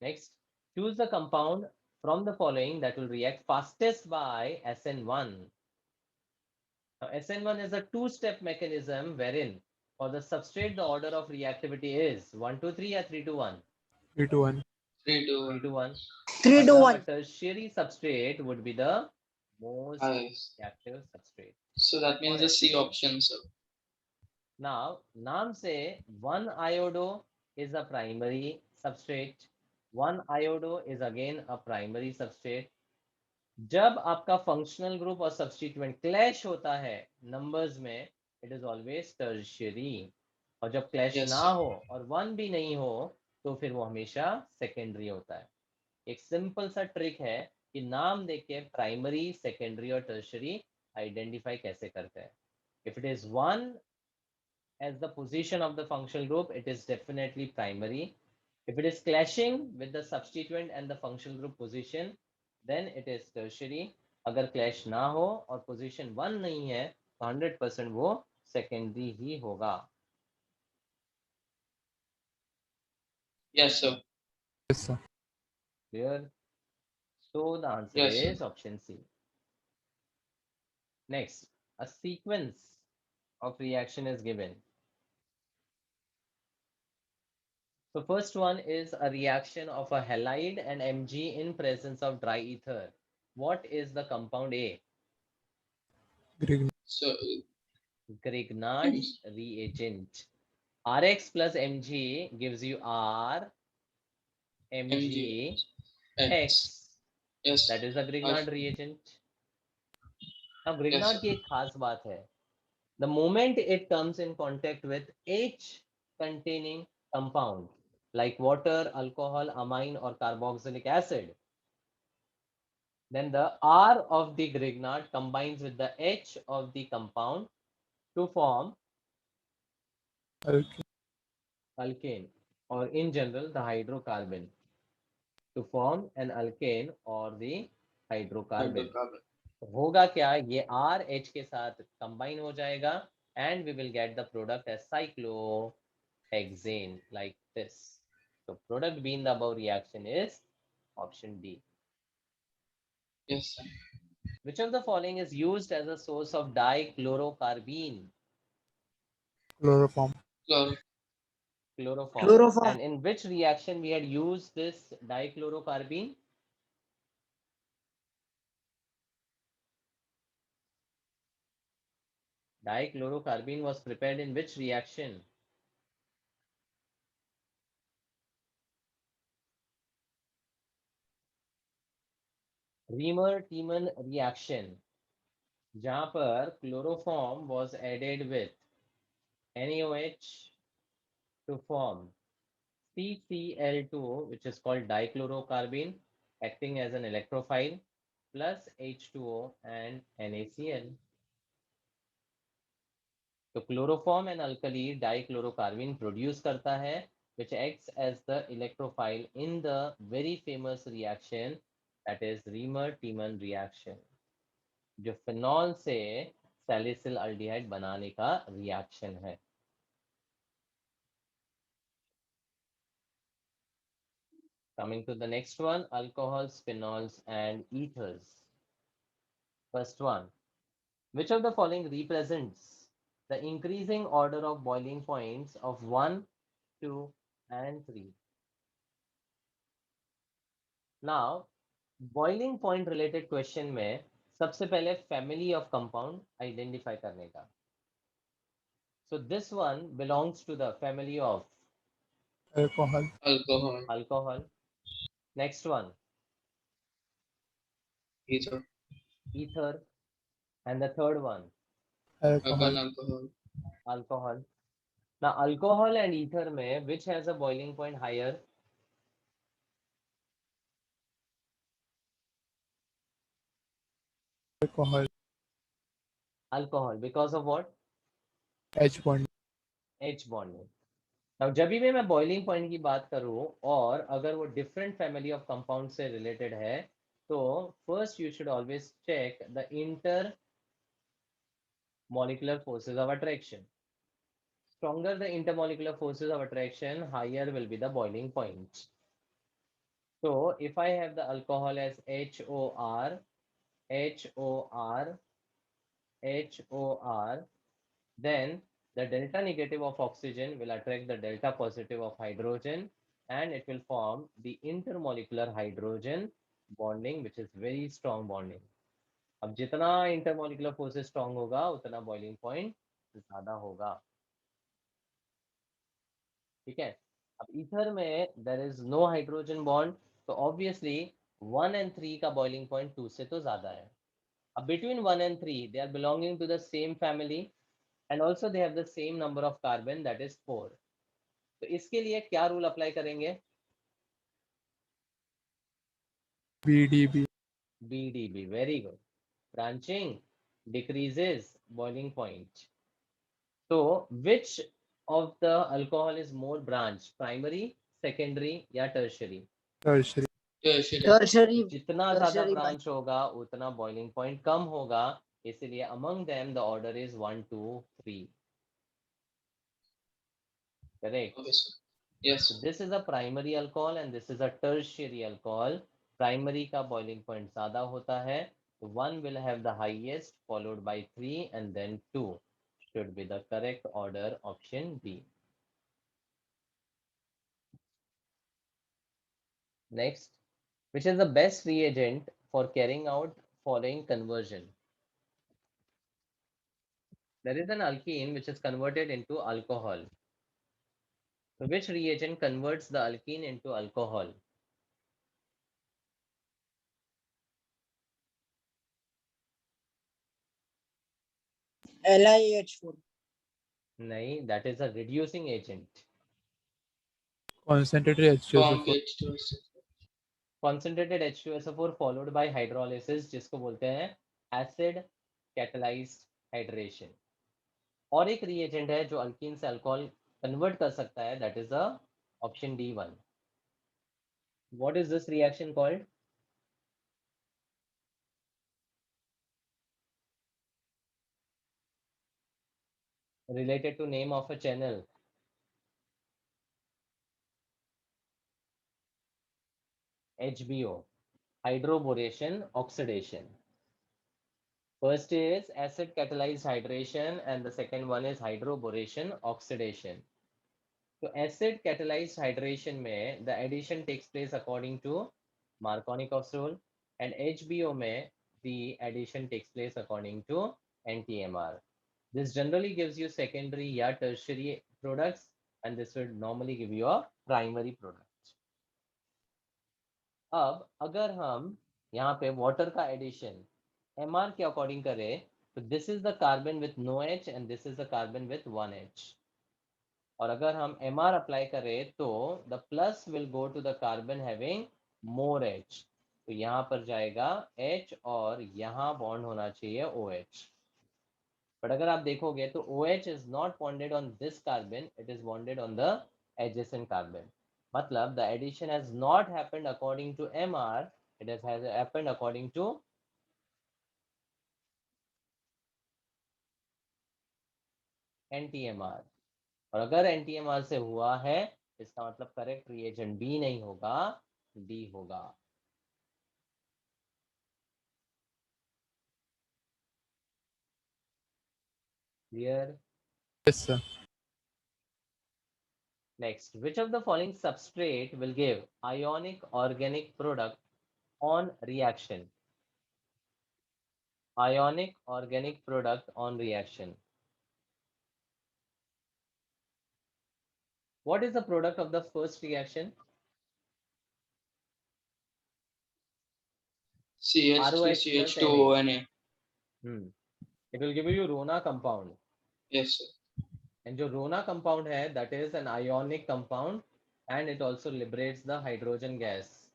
Next, choose the compound from the following that will react fastest by SN1. Now, SN1 is a two-step mechanism wherein for the substrate the order of reactivity is 1 2 3 or 3 2 1. 3 to 1. 3 to 3 to 1. 3 to Matlab, 1. a tertiary substrate would be the most Yes. reactive substrate. So that means the C option, sir. Now, नाम से 1 iodo is a primary substrate. 1 iodo is again a primary substrate. जब आपका functional group और substituent clash होता है numbers में, it is always tertiary. और जब क्लैश Yes, ना sir. हो और 1 भी नहीं हो तो फिर वो हमेशा सेकेंडरी होता है. एक सिंपल सा ट्रिक है कि नाम देख के प्राइमरी, सेकेंडरी और टर्शियरी आइडेंटिफाई कैसे करते हैं. If it is 1 as the position of the functional group, it is definitely primary. If it is clashing with the substituent and the functional group position, then it is tertiary. अगर clash ना हो और position 1 नहीं है तो 100% वो secondary ही होगा. Yes, sir. Yes, sir. Clear? So the answer Yes, sir. is option C. Next, a sequence of reaction is given. So first one is a reaction of a halide and Mg in presence of dry ether. What is the compound A? Grignard. So Grignard reagent. Rx plus Mg gives you R Mg Mg X. X. Yes. That is the Grignard reagent. Now Grignard Yes. की एक खास बात है. The moment it comes in contact with H containing compound like water, alcohol, amine or carboxylic acid, then the R of the Grignard combines with the H of the compound to form Alkane. alkane, or in general the hydrocarbon, to form an alkane or the hydrocarbon. Hydrocarbon. होगा क्या, ये R H के साथ combine हो जाएगा and we will get the product as cyclohexane like this. So product being the above reaction is option D. Yes, sir. Which of the following is used as a source of dichlorocarbene? Chloroform. Chloroform. Chloroform. And in which reaction we had used this dichlorocarbene? Dichlorocarbene was prepared in which reaction? Riemer-Tiemann reaction, जहां पर chloroform was added with NaOH to form CCl2, which is called dichlorocarbene, acting as an electrophile, plus H2O and NaCl. तो chloroform and alkali dichlorocarbene produce करता है, which acts as the electrophile in the very famous reaction, that is Riemer-Tiemann reaction, जो phenol से salicyl aldehyde बनाने का reaction है. Coming to the next one, alcohols, phenols, and ethers. First one, which of the following represents the increasing order of boiling points of 1, 2, and 3? Now, boiling point related question में सबसे पहले family of compound identify करने का. So this one belongs to the family of Alcohol. Alcohol. alcohol. Next one, Ether. ether. And the third one, Alcohol. Urban alcohol. alcohol. Now, alcohol and ether में which has a boiling point higher? Alcohol. Alcohol. Because of what? H bond. H bonding. Now, जब भी मैं boiling point की बात करूँ और अगर वो different family of compounds से related है, तो first you should always check the intermolecular forces of attraction. Stronger the intermolecular forces of attraction, higher will be the boiling point. So if I have the alcohol as HOR, HOR, HOR, then the delta negative of oxygen will attract the delta positive of hydrogen and it will form the intermolecular hydrogen bonding, which is very strong bonding. अब जितना intermolecular forces strong होगा उतना boiling point ज़्यादा होगा. ठीक है. अब ether में there is no hydrogen bond, तो obviously 1 and 3 का boiling point 2 से तो ज़्यादा है. अब between 1 and 3 they are belonging to the same family and also they have the same number of carbon, that is 4. तो इसके लिए क्या रूल अप्लाई करेंगे? BDB. BDB, very good. Branching decreases boiling point. So which of the alcohol is more branched, primary, secondary या tertiary? Tertiary. Tertiary. Tertiary. जितना ज्यादा Tertiary branch होगा उतना boiling point कम होगा, इसलिए among them the order is 1, 2, 3. Correct. Okay, sir. Yes. So this is a primary alcohol and this is a tertiary alcohol. Primary का boiling point ज़्यादा होता है. One will have the highest, followed by 3 and then 2. Should be the correct order, option B. Next, which is the best reagent for carrying out following conversion? There is an alkene which is converted into alcohol. So which reagent converts the alkene into alcohol? LiH4. Nahi, that is a reducing agent. Concentrated Form H2SO4. H2S. Concentrated H2SO4 followed by hydrolysis जिसको बोलते हैं acid catalyzed hydration. और एक reagent है जो alkene से alcohol convert कर सकता है, that is the option D1. What is this reaction called? Related to name of a channel. HBO, hydroboration oxidation. First is acid catalyzed hydration and the second one is hydroboration oxidation. So acid catalyzed hydration में the addition takes place according to Markovnikov's rule and HBO में the addition takes place according to NTMR. This generally gives you secondary या tertiary products and this would normally give you a primary product. अब अगर हम यहाँ पे water का addition MR के according करें तो this is the carbon with no H and this is the carbon with one H. और अगर हम MR अप्लाई करें तो the plus will go to the carbon having more H. तो यहाँ पर जाएगा H और यहाँ बॉन्ड होना चाहिए OH. बट अगर आप देखोगे तो OH is not bonded on this carbon, it is bonded on the adjacent carbon. मतलब the addition has not happened according to MR, it has happened according to NTMR. और अगर NTMR से हुआ है इसका मतलब करेक्ट रिएजेंट B नहीं होगा, D होगा. Clear? Yes, sir. Next, which of the following substrate will give ionic organic product on reaction? Ionic organic product on reaction. What is the product of the first reaction? CH3 ROH plus CH2ONA. It will give you Rona compound. Yes, sir. And जो Rona compound है, that is an ionic compound and it also liberates the hydrogen gas.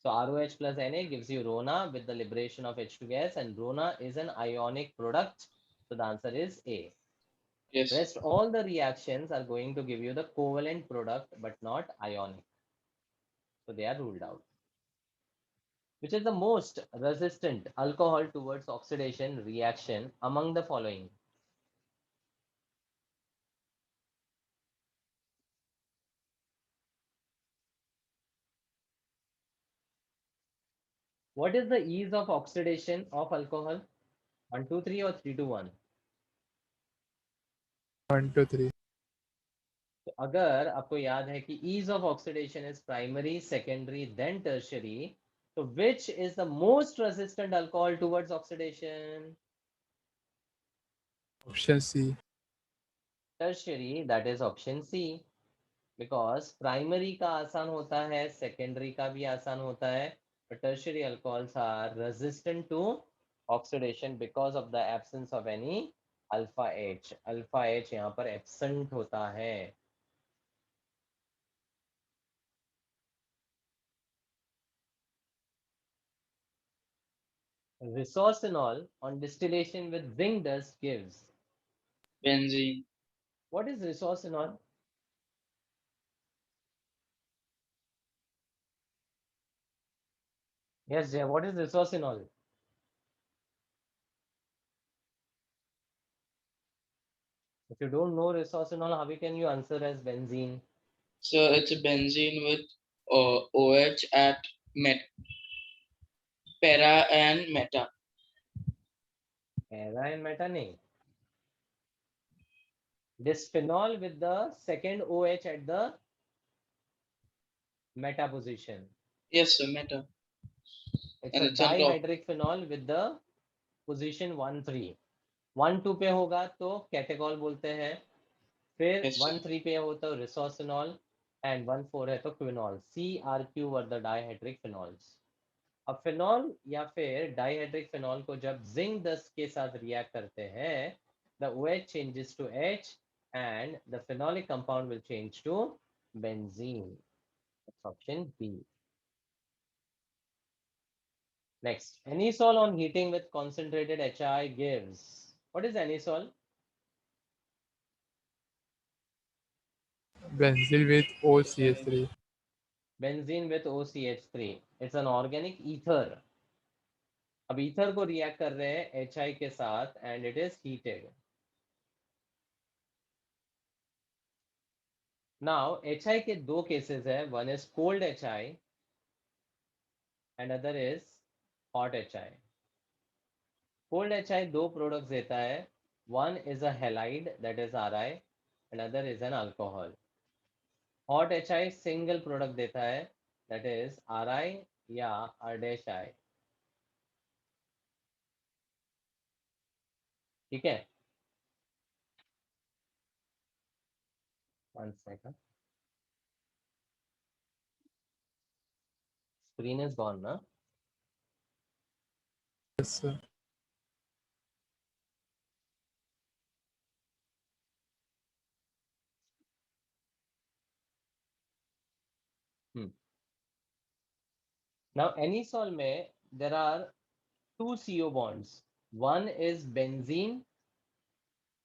So ROH plus Na gives you Rona with the liberation of H2 gas and Rona is an ionic product. So the answer is A. Yes. Rest all the reactions are going to give you the covalent product but not ionic. So they are ruled out. Which is the most resistant alcohol towards oxidation reaction among the following? What is the ease of oxidation of alcohol? 1, 2, 3 or 3, 2, 1? 1, 2, 3. तो अगर आपको याद है कि ease of oxidation is primary, secondary, then tertiary, so which is the most resistant alcohol towards oxidation? Option C. Tertiary, that is option C. Because primary का आसान होता है, secondary का भी आसान होता है, but tertiary alcohols are resistant to oxidation because of the absence of any alpha H. Alpha H यहाँ पर absent होता है. Resorcinol on distillation with zinc dust gives. Benzene. What is resorcinol? Yes, Jay, what is resorcinol? If you don't know resorcinol, how can you answer as benzene? So it's a benzene with OH at para and meta. Para and meta nahi. Bisphenol with the second OH at the meta position. Yes, sir, meta. It's And a it's on top. dihydric phenol with the position 1, 3. 1-2 पे होगा तो catechol बोलते हैं, फिर Yes, sir. 1-3 पे हो तो रिसोसिनॉल, and 1-4 है तो quinol. CRQ were the dihydric phenols. अब फिनॉल या फिर डाइहेड्रिक फिनॉल को जब जिंक 10 के साथ रिएक्ट करते हैं, the OH changes to H and the phenolic compound will change to benzene. That's option B. Next, anisole on heating with concentrated HI gives. What is anisole? Benzene with OCH3. Benzene with OCH3. It's an organic ether. अब ether को react कर रहे हैं HI के साथ and it is heated. Now HI के दो cases है, one is cold HI and other is hot HI. Cold HI दो प्रोडक्ट्स देता है, one is a halide that is RI and other is an alcohol. Hot HI single product देता है that is RI या R-I. ठीक है, one second, screen is gone ना. Yes, sir. Now anisole में there are two CO bonds. One is benzene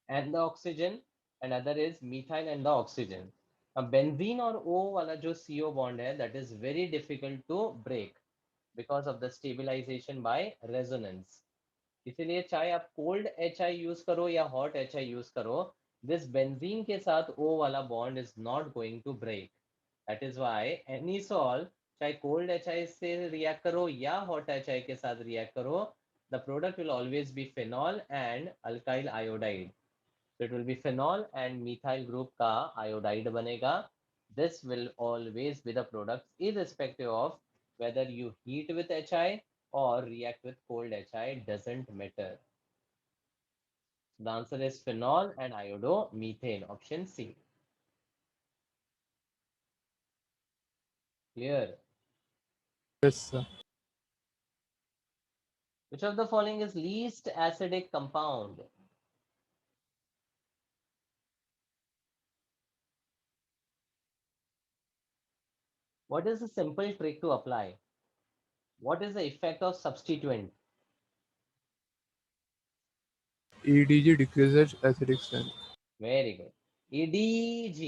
and the oxygen, and other is methyl and the oxygen. अब benzene और O वाला जो CO bond है, that is very difficult to break because of the stabilization by resonance. इसीलिए चाहे आप cold HI use करो या hot HI use करो, this benzene के साथ O वाला bond is not going to break. That is why anisole चाहे cold HI से react करो या hot HI के साथ react करो, the product will always be phenol and alkyl iodide. So it will be phenol and methyl group का iodide बनेगा. This will always be the product irrespective of whether you heat with HI or react with cold HI, doesn't matter. So the answer is phenol and iodomethane, option C. Clear? Yes, sir. Which of the following is least acidic compound? What is the simple trick to apply? What is the effect of substituent? EDG decreases acidic strength. Very good. EDG,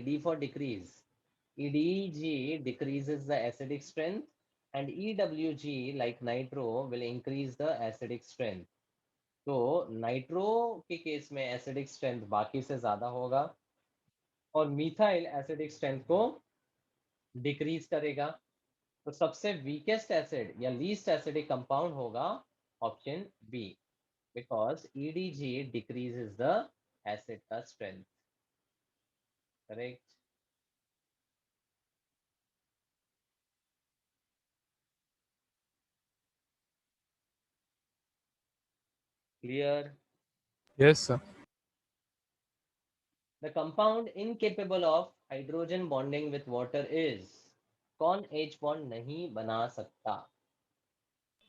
D for decrease. EDG decreases the acidic strength, and EWG, like nitro, will increase the acidic strength. तो nitro के case में acidic strength बाकी से ज्यादा होगा और methyl acidic strength को decrease करेगा. तो सबसे वीकेस्ट एसिड या लीस्ट एसिडिक कंपाउंड होगा option B, because EDG decreases the acid का strength. Correct. Clear. Yes, sir. The compound incapable of hydrogen bonding with water is. कौन H bond नहीं बना सकता?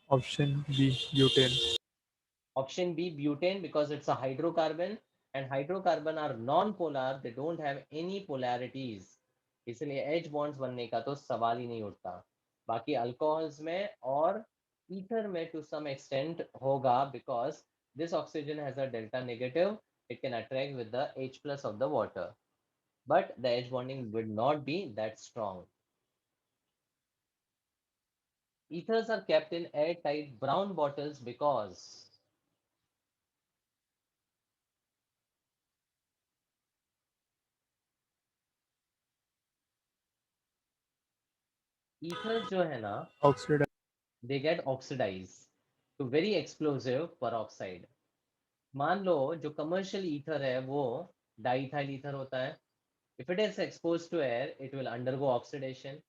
Option B, butane. Option B, butane, because it's a hydrocarbon and hydrocarbon are non-polar, they don't have any polarities. इसलिए H bonds बनने का तो सवाल ही नहीं उठता. बाकी अल्कोहल्स में और ईथर में to some extent होगा, because this oxygen has a delta negative, it can attract with the H plus of the water, but the H bonding would not be that strong. Ethers are kept in airtight brown bottles because ethers जो है ना, Oxide. they get oxidized to very explosive peroxide. मान लो जो commercial ether है वो diethyl ether होता है. If it is expose to air it will undergo oxidation,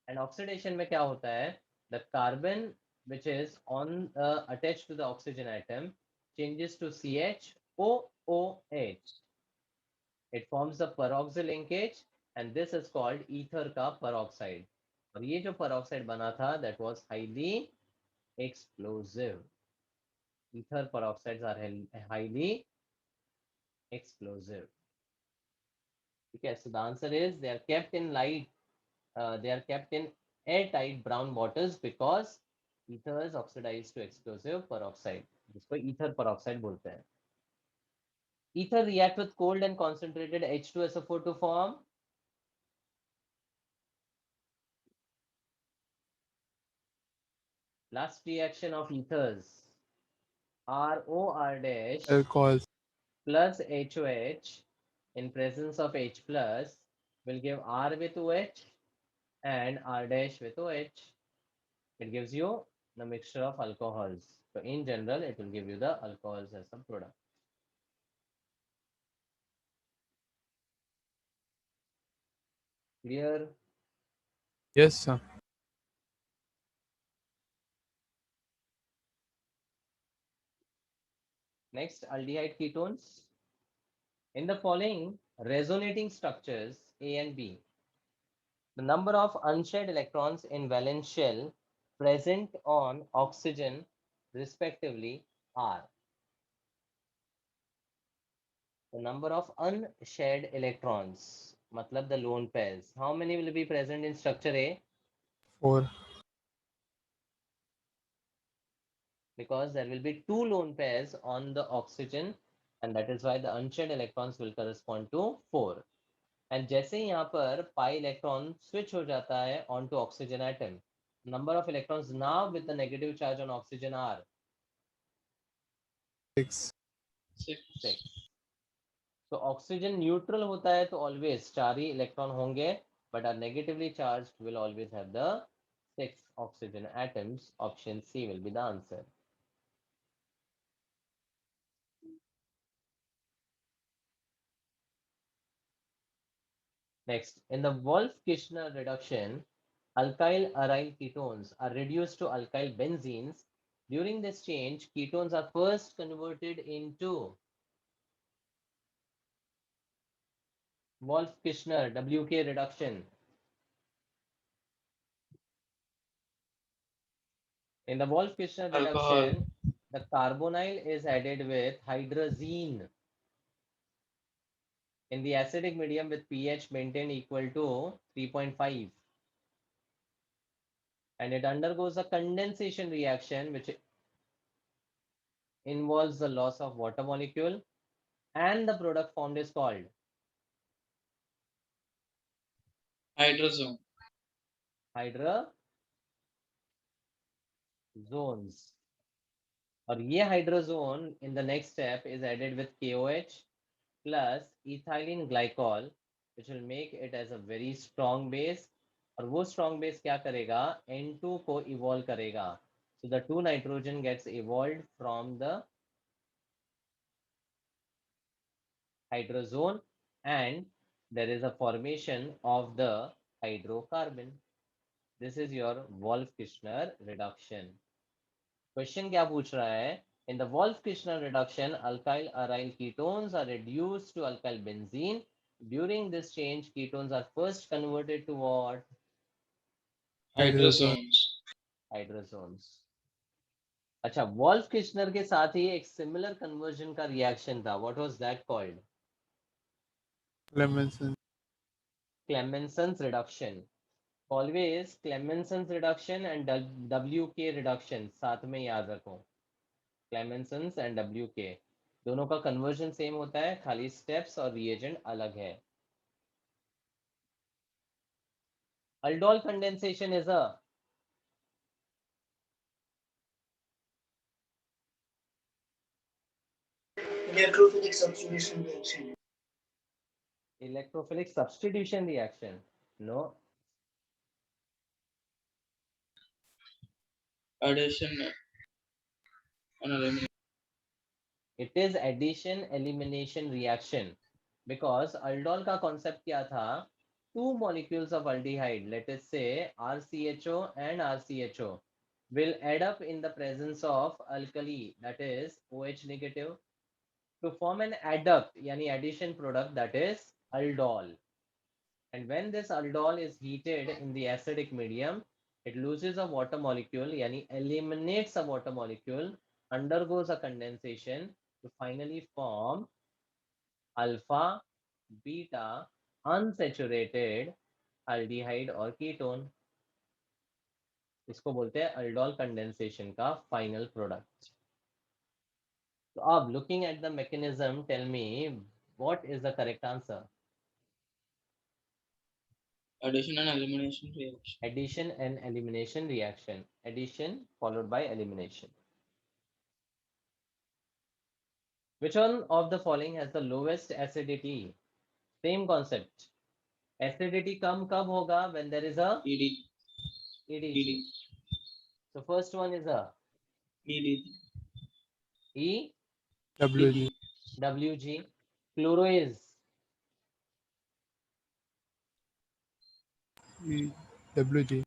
and oxidation में क्या होता है, the carbon which is on attached to the oxygen atom changes to CHOOH. It forms the peroxyl linkage and this is called ether का peroxide. और ये जो peroxide बना था that was highly explosive. Ether peroxides are highly explosive. Okay, so the answer is they are kept in airtight brown bottles because ethers oxidize to explosive peroxide, जिसको ether peroxide बोलते हैं. Ether react with cold and concentrated H2SO4 to form last reaction of ethers ROR dash Alcohols. plus HOH in presence of H plus will give R with OH and R dash with OH. It gives you the mixture of alcohols. So in general, it will give you the alcohols as a product. Clear? Yes, sir. Next, aldehyde ketones. In the following resonating structures A and B, the number of unshared electrons in valence shell present on oxygen respectively are. The number of unshared electrons, matlab the lone pairs. How many will be present in structure A? 4. Because there will be 2 lone pairs on the oxygen and that is why the unshared electrons will correspond to 4. And जैसे ही यहाँ पर pi electron switch हो जाता है onto oxygen atom, number of electrons now with the negative charge on oxygen are 6. 6. So oxygen neutral होता है तो always 4 ही electron होंगे, but our negatively charged will always have the 6 oxygen atoms. Option C will be the answer. Next, in the Wolff-Kishner reduction, alkyl aryl ketones are reduced to alkyl benzenes. During this change, ketones are first converted into Wolff-Kishner WK reduction. In the Wolff-Kishner Alcohol. reduction, the carbonyl is added with hydrazine in the acidic medium with pH maintained equal to 3.5. And it undergoes a condensation reaction which involves the loss of water molecule and the product formed is called Hydrazone. hydrozones. और ये hydrazone in the next step is added with KOH plus ethylene glycol which will make it as a very strong base. और वो strong base क्या करेगा? N2 को evolve करेगा. So the 2 nitrogen gets evolved from the hydrazone and there is a formation of the hydrocarbon. This is your Wolff-Kishner reduction. Question क्या पूछ रहा है? In the Wolff-Kishner reduction, alkyl aryl ketones are reduced to alkyl benzene. During this change, ketones are first converted to what? Hydrazones. Hydrozones. अच्छा, Wolff-Kishner के साथ ही एक similar conversion का reaction था. What was that called? Clemmensen. Clemmensen's reduction. Always Clemmensen's reduction and WK reduction साथ में याद रखो. Clemmensen's and WK दोनों का conversion same होता है, खाली steps और reagent अलग है. Aldol condensation is a Electrophilic substitution reaction. Electrophilic substitution reaction. No. Addition and elimination. It is addition elimination reaction because aldol का concept क्या था? 2 molecules of aldehyde, let us say RCHO and RCHO. will add up in the presence of alkali, that is OH negative, to form an adduct, yani addition product, that is aldol. And when this aldol is heated in the acidic medium, it loses a water molecule, yani eliminates a water molecule, undergoes a condensation to finally form alpha, beta, unsaturated aldehyde or ketone. इसको बोलते हैं aldol condensation का final product. So अब looking at the mechanism, tell me what is the correct answer? Addition and elimination reaction. Addition and elimination reaction. Addition followed by elimination. Which one of the following has the lowest acidity? Same concept. Acidity कम कब होगा? When there is a ED. EDG. So first one is a ED. E WG. WG. Chloro is WG.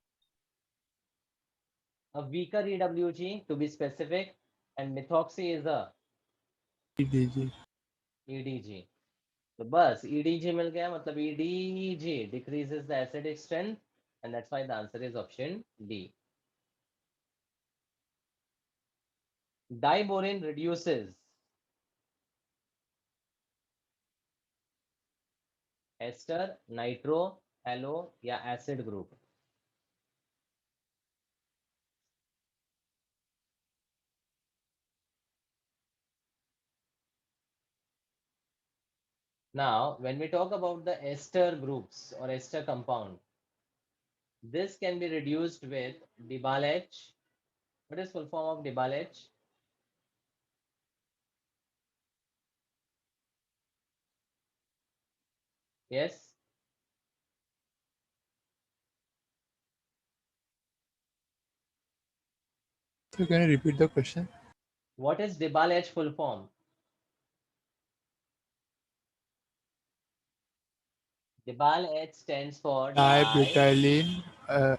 a weaker EWG to be specific, and methoxy is a EDG. EDG. तो बस EDG मिल गया, मतलब EDG decreases the acidic strength, and that's why the answer is option D. Diborane reduces ester, nitro, halo या acid group. Now, when we talk about the ester groups or ester compound, this can be reduced with Dibal-H. What is full form of Dibal-H? Yes. So can you repeat the question? What is Dibal-H full form? Dibal-H stands for Dibutylene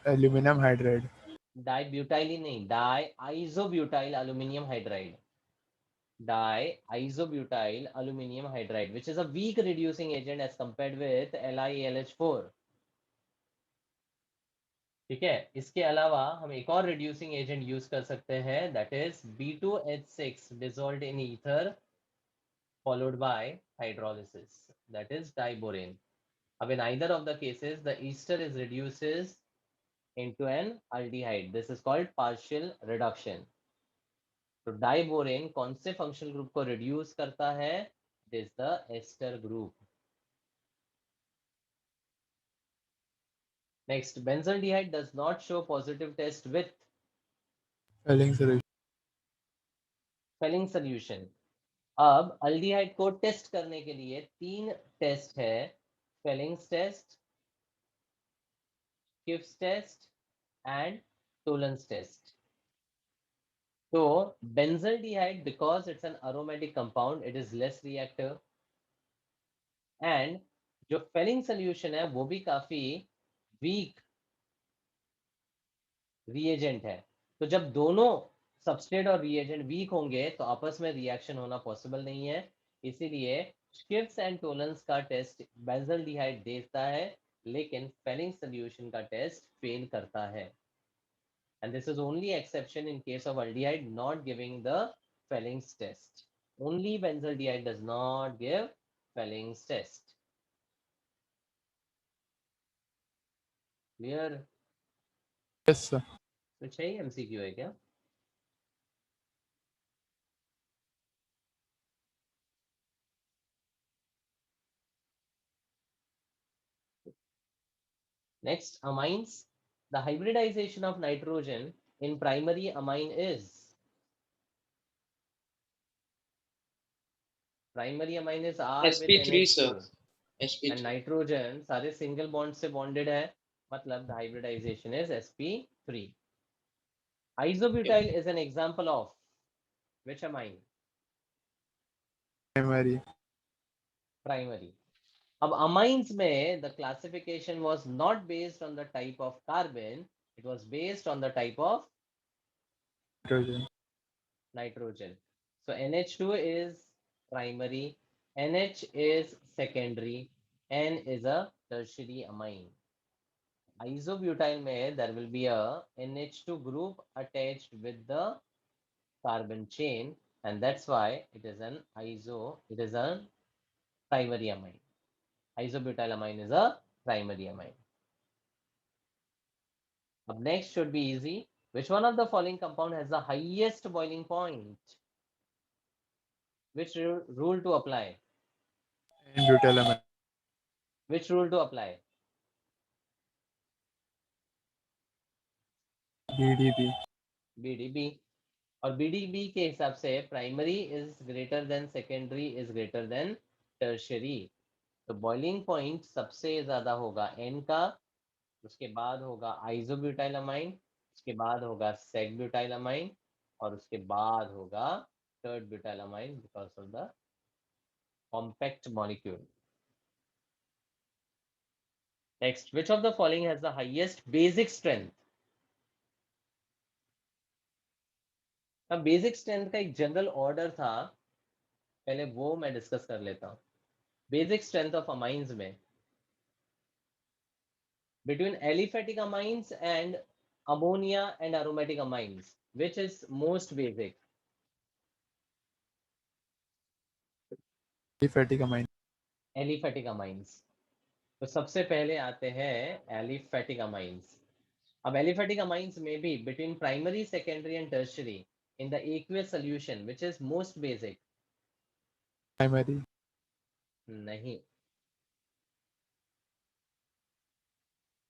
aluminum hydride. dibutylene नहीं, diisobutyl aluminium hydride. Diisobutyl aluminium hydride, which is a weak reducing agent as compared with LiAlH4. ठीक है, इसके अलावा हम एक और reducing agent use कर सकते हैं, that is B2H6 dissolved in ether followed by hydrolysis, that is diborane. In either of the cases, the ester is reduces into an aldehyde. This is called partial reduction. तो diborane कौन से functional group को reduce करता है? It is the ester group. Next, benzaldehyde does not show positive test with Failing solution. Fehling solution. अब aldehyde को test करने के लिए 3 टेस्ट है, Fehling's test, Schiff's test and Tollens test. तो benzaldehyde, because it's an aromatic compound, it is less reactive, and जो Fehling solution है वो भी काफी वीक रिएजेंट है. तो जब दोनों सबस्ट्रेट और रिएजेंट वीक होंगे तो आपस में रिएक्शन होना पॉसिबल नहीं है. इसीलिए शिफ्ट्स एंड टोलेंस का टेस्ट बेंजल्डिहाइड देता है, लेकिन फेलिंग सोल्यूशन का टेस्ट फेल करता है. And this is only exception in case of aldehyde not giving the Fellings test. Only benzaldehyde does not give Fellings test. Clear? Yes, sir. कुछ है MCQ है क्या? Next, amines. The hybridization of nitrogen in primary amine is. Primary amine is R with sp3 NH2. sir. And sp3. nitrogen सारे single bond से bonded है, मतलब the hybridization is sp3. Isobutyl is an example of which amine? Primary. Primary. अब amines में the classification was not based on the type of carbon, it was based on the type of Nitrogen. Nitrogen. So NH2 is primary, NH is secondary, N is a tertiary amine. Isobutyl में there will be a NH2 group attached with the carbon chain, and that's why it is a primary amine. Isobutyl amine is a primary amine. Up next should be easy. Which one of the following compound has the highest boiling point? Which rule to apply? N-butylamine. Which rule to apply? BDB. BDB. और BDB के हिसाब से primary is greater than secondary is greater than tertiary. तो boiling point सबसे ज्यादा होगा N का, उसके बाद होगा आइसोब्यूटाइलमाइन, उसके बाद होगा सेगब्यूटाइलमाइन, और उसके बाद होगा third butylamine because of the compact molecule. Next, which of the following has the highest basic strength? अब बेसिक स्ट्रेंथ का एक जनरल ऑर्डर था, पहले वो मैं डिस्कस कर लेता हूँ. बेसिक स्ट्रेंथ ऑफ अमाइंस में between aliphatic amines and ammonia and aromatic amines, which is most basic? Aliphatic amine. Aliphatic amines. तो सबसे पहले आते हैं aliphatic amines. अब aliphatic amines में भी between primary, secondary and tertiary in the aqueous solution, which is most basic? Primary. नहीं.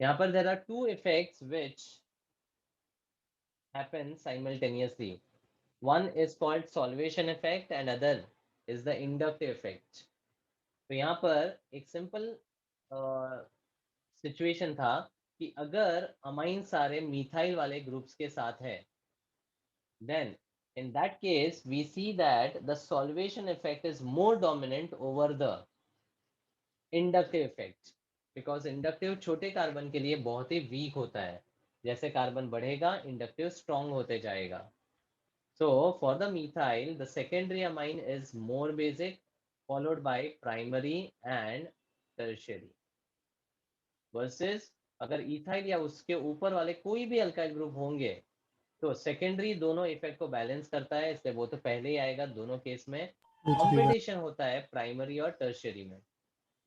यहाँ पर there are two effects which happen simultaneously. One is called solvation effect and other is the inductive effect. तो यहाँ पर एक simple situation था कि अगर अमाइन सारे मिथाइल वाले ग्रुप्स के साथ है, then in that case we see that the solvation effect is more dominant over the inductive effect, because inductive छोटे कार्बन के लिए बहुत ही वीक होता है. जैसे कार्बन बढ़ेगा इंडक्टिव स्ट्रॉन्ग होते जाएगा. So for the methyl, the secondary amine is more basic, followed by primary and tertiary. Versus अगर इथाइल या उसके ऊपर वाले कोई भी अल्काइल ग्रुप होंगे तो सेकेंडरी दोनों इफेक्ट को बैलेंस करता है, इसलिए वो तो पहले ही आएगा. दोनों केस में कंपटीशन होता है प्राइमरी और टर्शियरी में.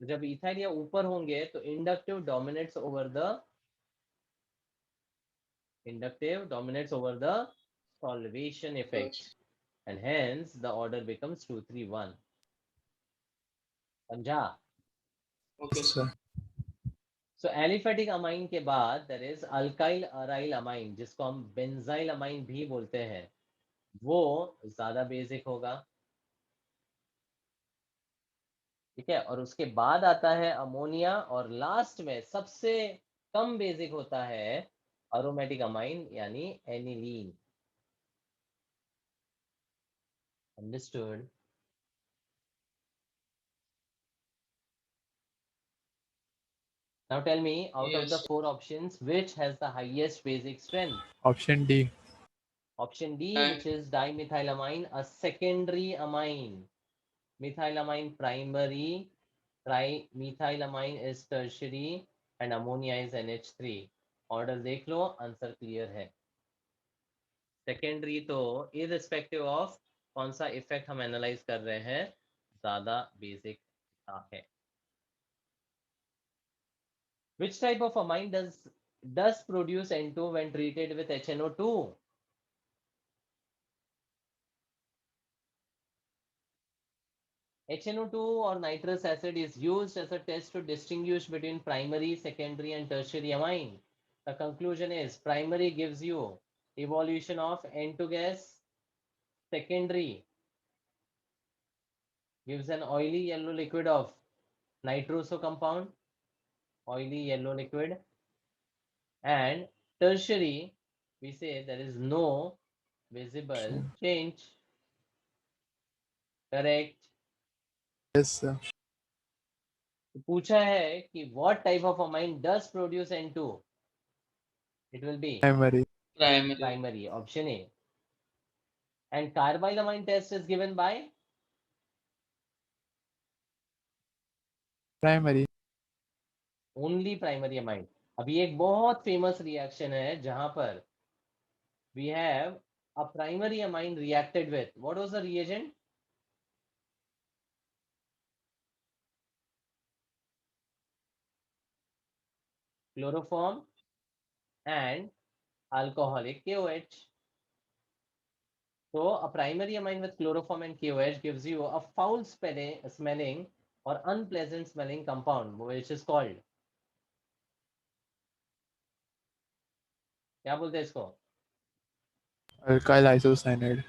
तो जब इथाइल या ऊपर होंगे तो inductive dominates over the solvation effect, and hence the order becomes 2 3 1. समझा? Okay, Sir. So aliphatic amine के बाद there is alkyl aryl amine, जिसको हम benzyl amine भी बोलते हैं. वो ज्यादा बेसिक होगा, ठीक है. और उसके बाद आता है अमोनिया, और लास्ट में सबसे कम बेसिक होता है अरोमेटिक अमाइन यानी aniline. Understood? Now tell me, out of the Yes. 4 options, which has the highest basic strength? Option D. Option D, which is dimethylamine, a secondary amine. Methylamine primary, trimethylamine is tertiary, and ammonia is NH3. Order देख लो, answer clear है. Secondary तो irrespective of कौन सा effect हम analyse कर रहे हैं, ज्यादा बेसिक है. Which type of amine does produce N2 when treated with HNO2? HNO2 or nitrous acid is used as a test to distinguish between primary, secondary and tertiary amine. The conclusion is primary gives you evolution of N2 gas, secondary gives an oily yellow liquid of nitroso compound, oily yellow liquid, and tertiary we say there is no visible change. Correct? Yes, sir. पूछा है कि what type of amine does produce N2? It will be Primary. Primary. primary. Option A. And carbylamine test is given by Primary. only primary amine. अभी एक बहुत famous reaction है जहां पर we have a primary amine reacted with what was the reagent? Chloroform and alcoholic KOH. So a primary amine with chloroform and KOH gives you a foul smelling or unpleasant smelling compound, which is called, क्या बोलते हैं इसको? Alkyl isocyanide.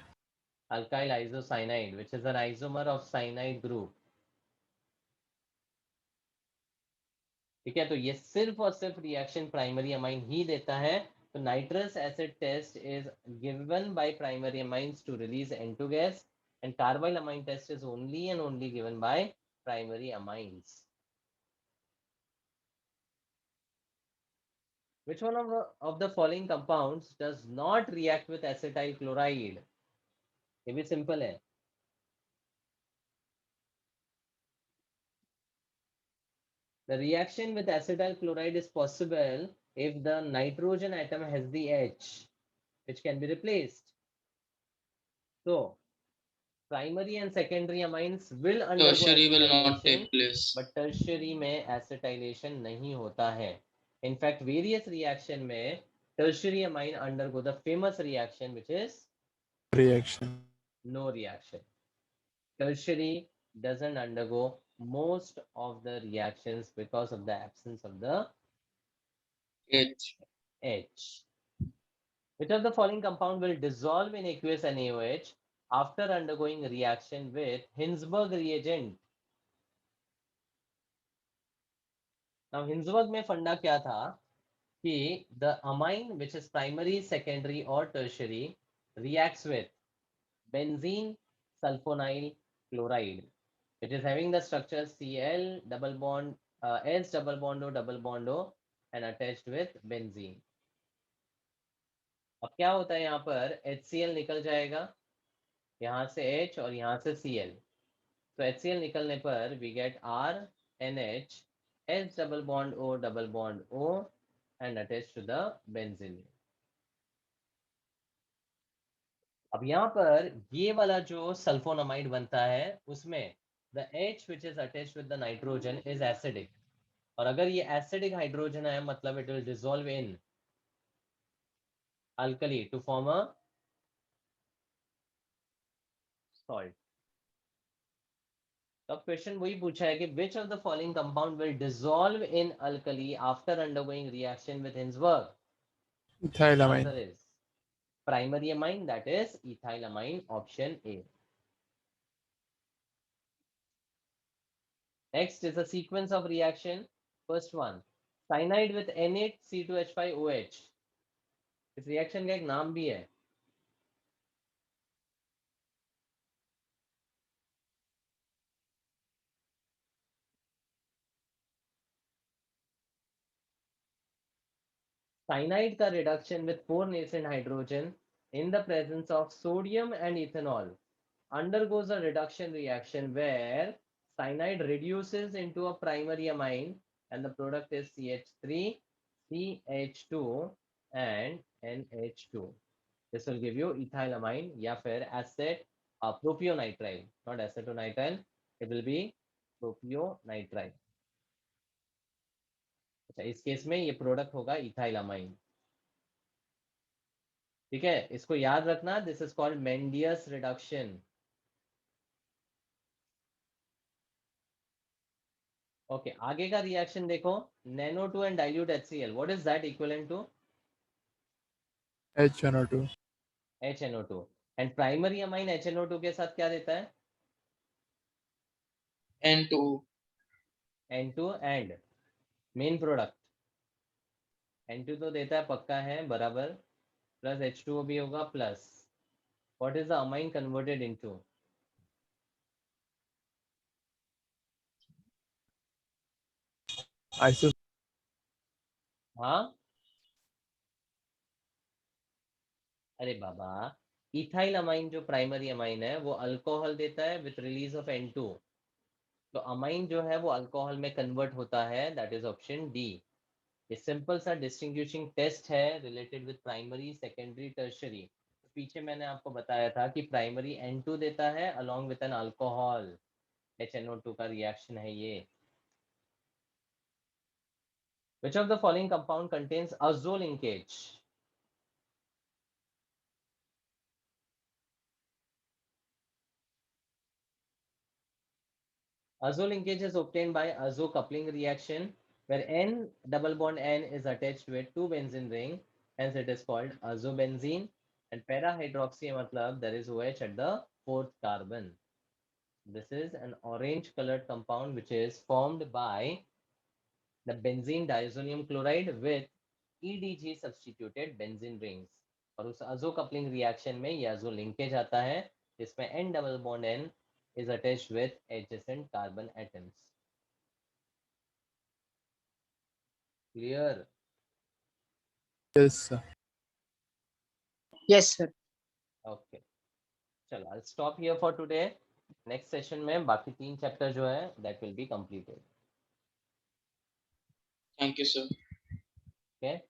Alkyl isocyanide, which is an isomer of cyanide group. ठीक है, तो ये सिर्फ और सिर्फ रिएक्शन प्राइमरी अमाइन ही देता है. तो nitrous acid test is given by primary amines to release N2 gas, and carbyl amine test is only and only given by primary amines. Which one of the following compounds does not react with acetyl chloride? ये भी simple है. The reaction with acetyl chloride is possible if the nitrogen atom has the H, which can be replaced. So, primary and secondary amines will undergo Tertiary will not acetylation, take place. but tertiary में acetylation नहीं होता है. In fact, various reaction में tertiary amine undergo the famous reaction, which is Reaction. no reaction. Tertiary doesn't undergo most of the reactions because of the absence of the H. H. Which of the following compound will dissolve in aqueous NaOH after undergoing reaction with Hinsberg reagent? Now, Hinsberg में फंडा क्या था कि the amine which is primary, secondary or tertiary reacts with benzene sulfonyl chloride, which is having the structure Cl double bond S double bond O and attached with benzene. अब क्या होता है यहाँ पर HCl निकल जाएगा, यहाँ से H और यहाँ से Cl. तो HCl निकलने पर we get R NH S double bond O and attached to the benzene. अब यहाँ पर ये वाला जो सल्फोनामाइड बनता है उसमें the H which is attached with the nitrogen is acidic. और अगर ये acidic hydrogen है मतलब it will dissolve in alkali to form a salt. तो अब क्वेश्चन वही पूछा है कि which of the following compound will dissolve in alkali after undergoing reaction with Hinsberg? Ethylamine. Answer is primary amine, that is ethylamine, option A. Next is a sequence of reaction. First one, cyanide with Na2CO5OH. इस reaction का एक नाम भी है. Cyanide का reduction with 4 nascent hydrogen in the presence of sodium and ethanol undergoes a reduction reaction where cyanide reduces into a primary amine and the product is CH3, CH2 and NH2. This will give you ethylamine या फिर propionitrile, not acetonitrile. It will be propionitrile. अच्छा, इस case में ये product होगा इथाइलामाइन. ठीक है, इसको याद रखना. This is called Mendius reduction. Okay, आगे का रिएक्शन देखो. NaNO2 and dilute HCl. What is that equivalent to? HNO2. HNO2. And primary amine HNO2 के साथ क्या देता है? N2. N2 and main product N2 तो देता है, पक्का है, बराबर, प्लस H2O भी होगा plus. What is the amine converted into? Iso. हाँ, अरे बाबा, इथाइल अमाइन जो प्राइमरी अमाइन है वो अल्कोहल देता है विथ रिलीज ऑफ N2, तो अमाइन जो है वो अल्कोहल में कन्वर्ट होता है, दैट इज ऑप्शन डी। ये सिंपल सा डिस्टिंग्विशिंग टेस्ट है related with primary secondary tertiary. पीछे मैंने आपको बताया था कि प्राइमरी N2 देता है along with an alcohol, HNO2 का रिएक्शन है ये। Which of the following compound contains azo linkage? Azo linkage is obtained by azo coupling reaction where N double bond N is attached with two benzene ring, hence it is called azobenzene. And para hydroxy matlab there is OH at the fourth carbon. This is an orange colored compound which is formed by the benzene diazonium chloride with EDG substituted benzene rings. और उस azo coupling reaction में ये azo linkage आता है जिसमें N double bond N is attached with adjacent carbon atoms. Clear? Yes, sir. Yes, sir. Okay. चलो, I'll stop here for today. Next session में बाकी 3 chapter जो है that will be completed. Thank you, sir. Okay.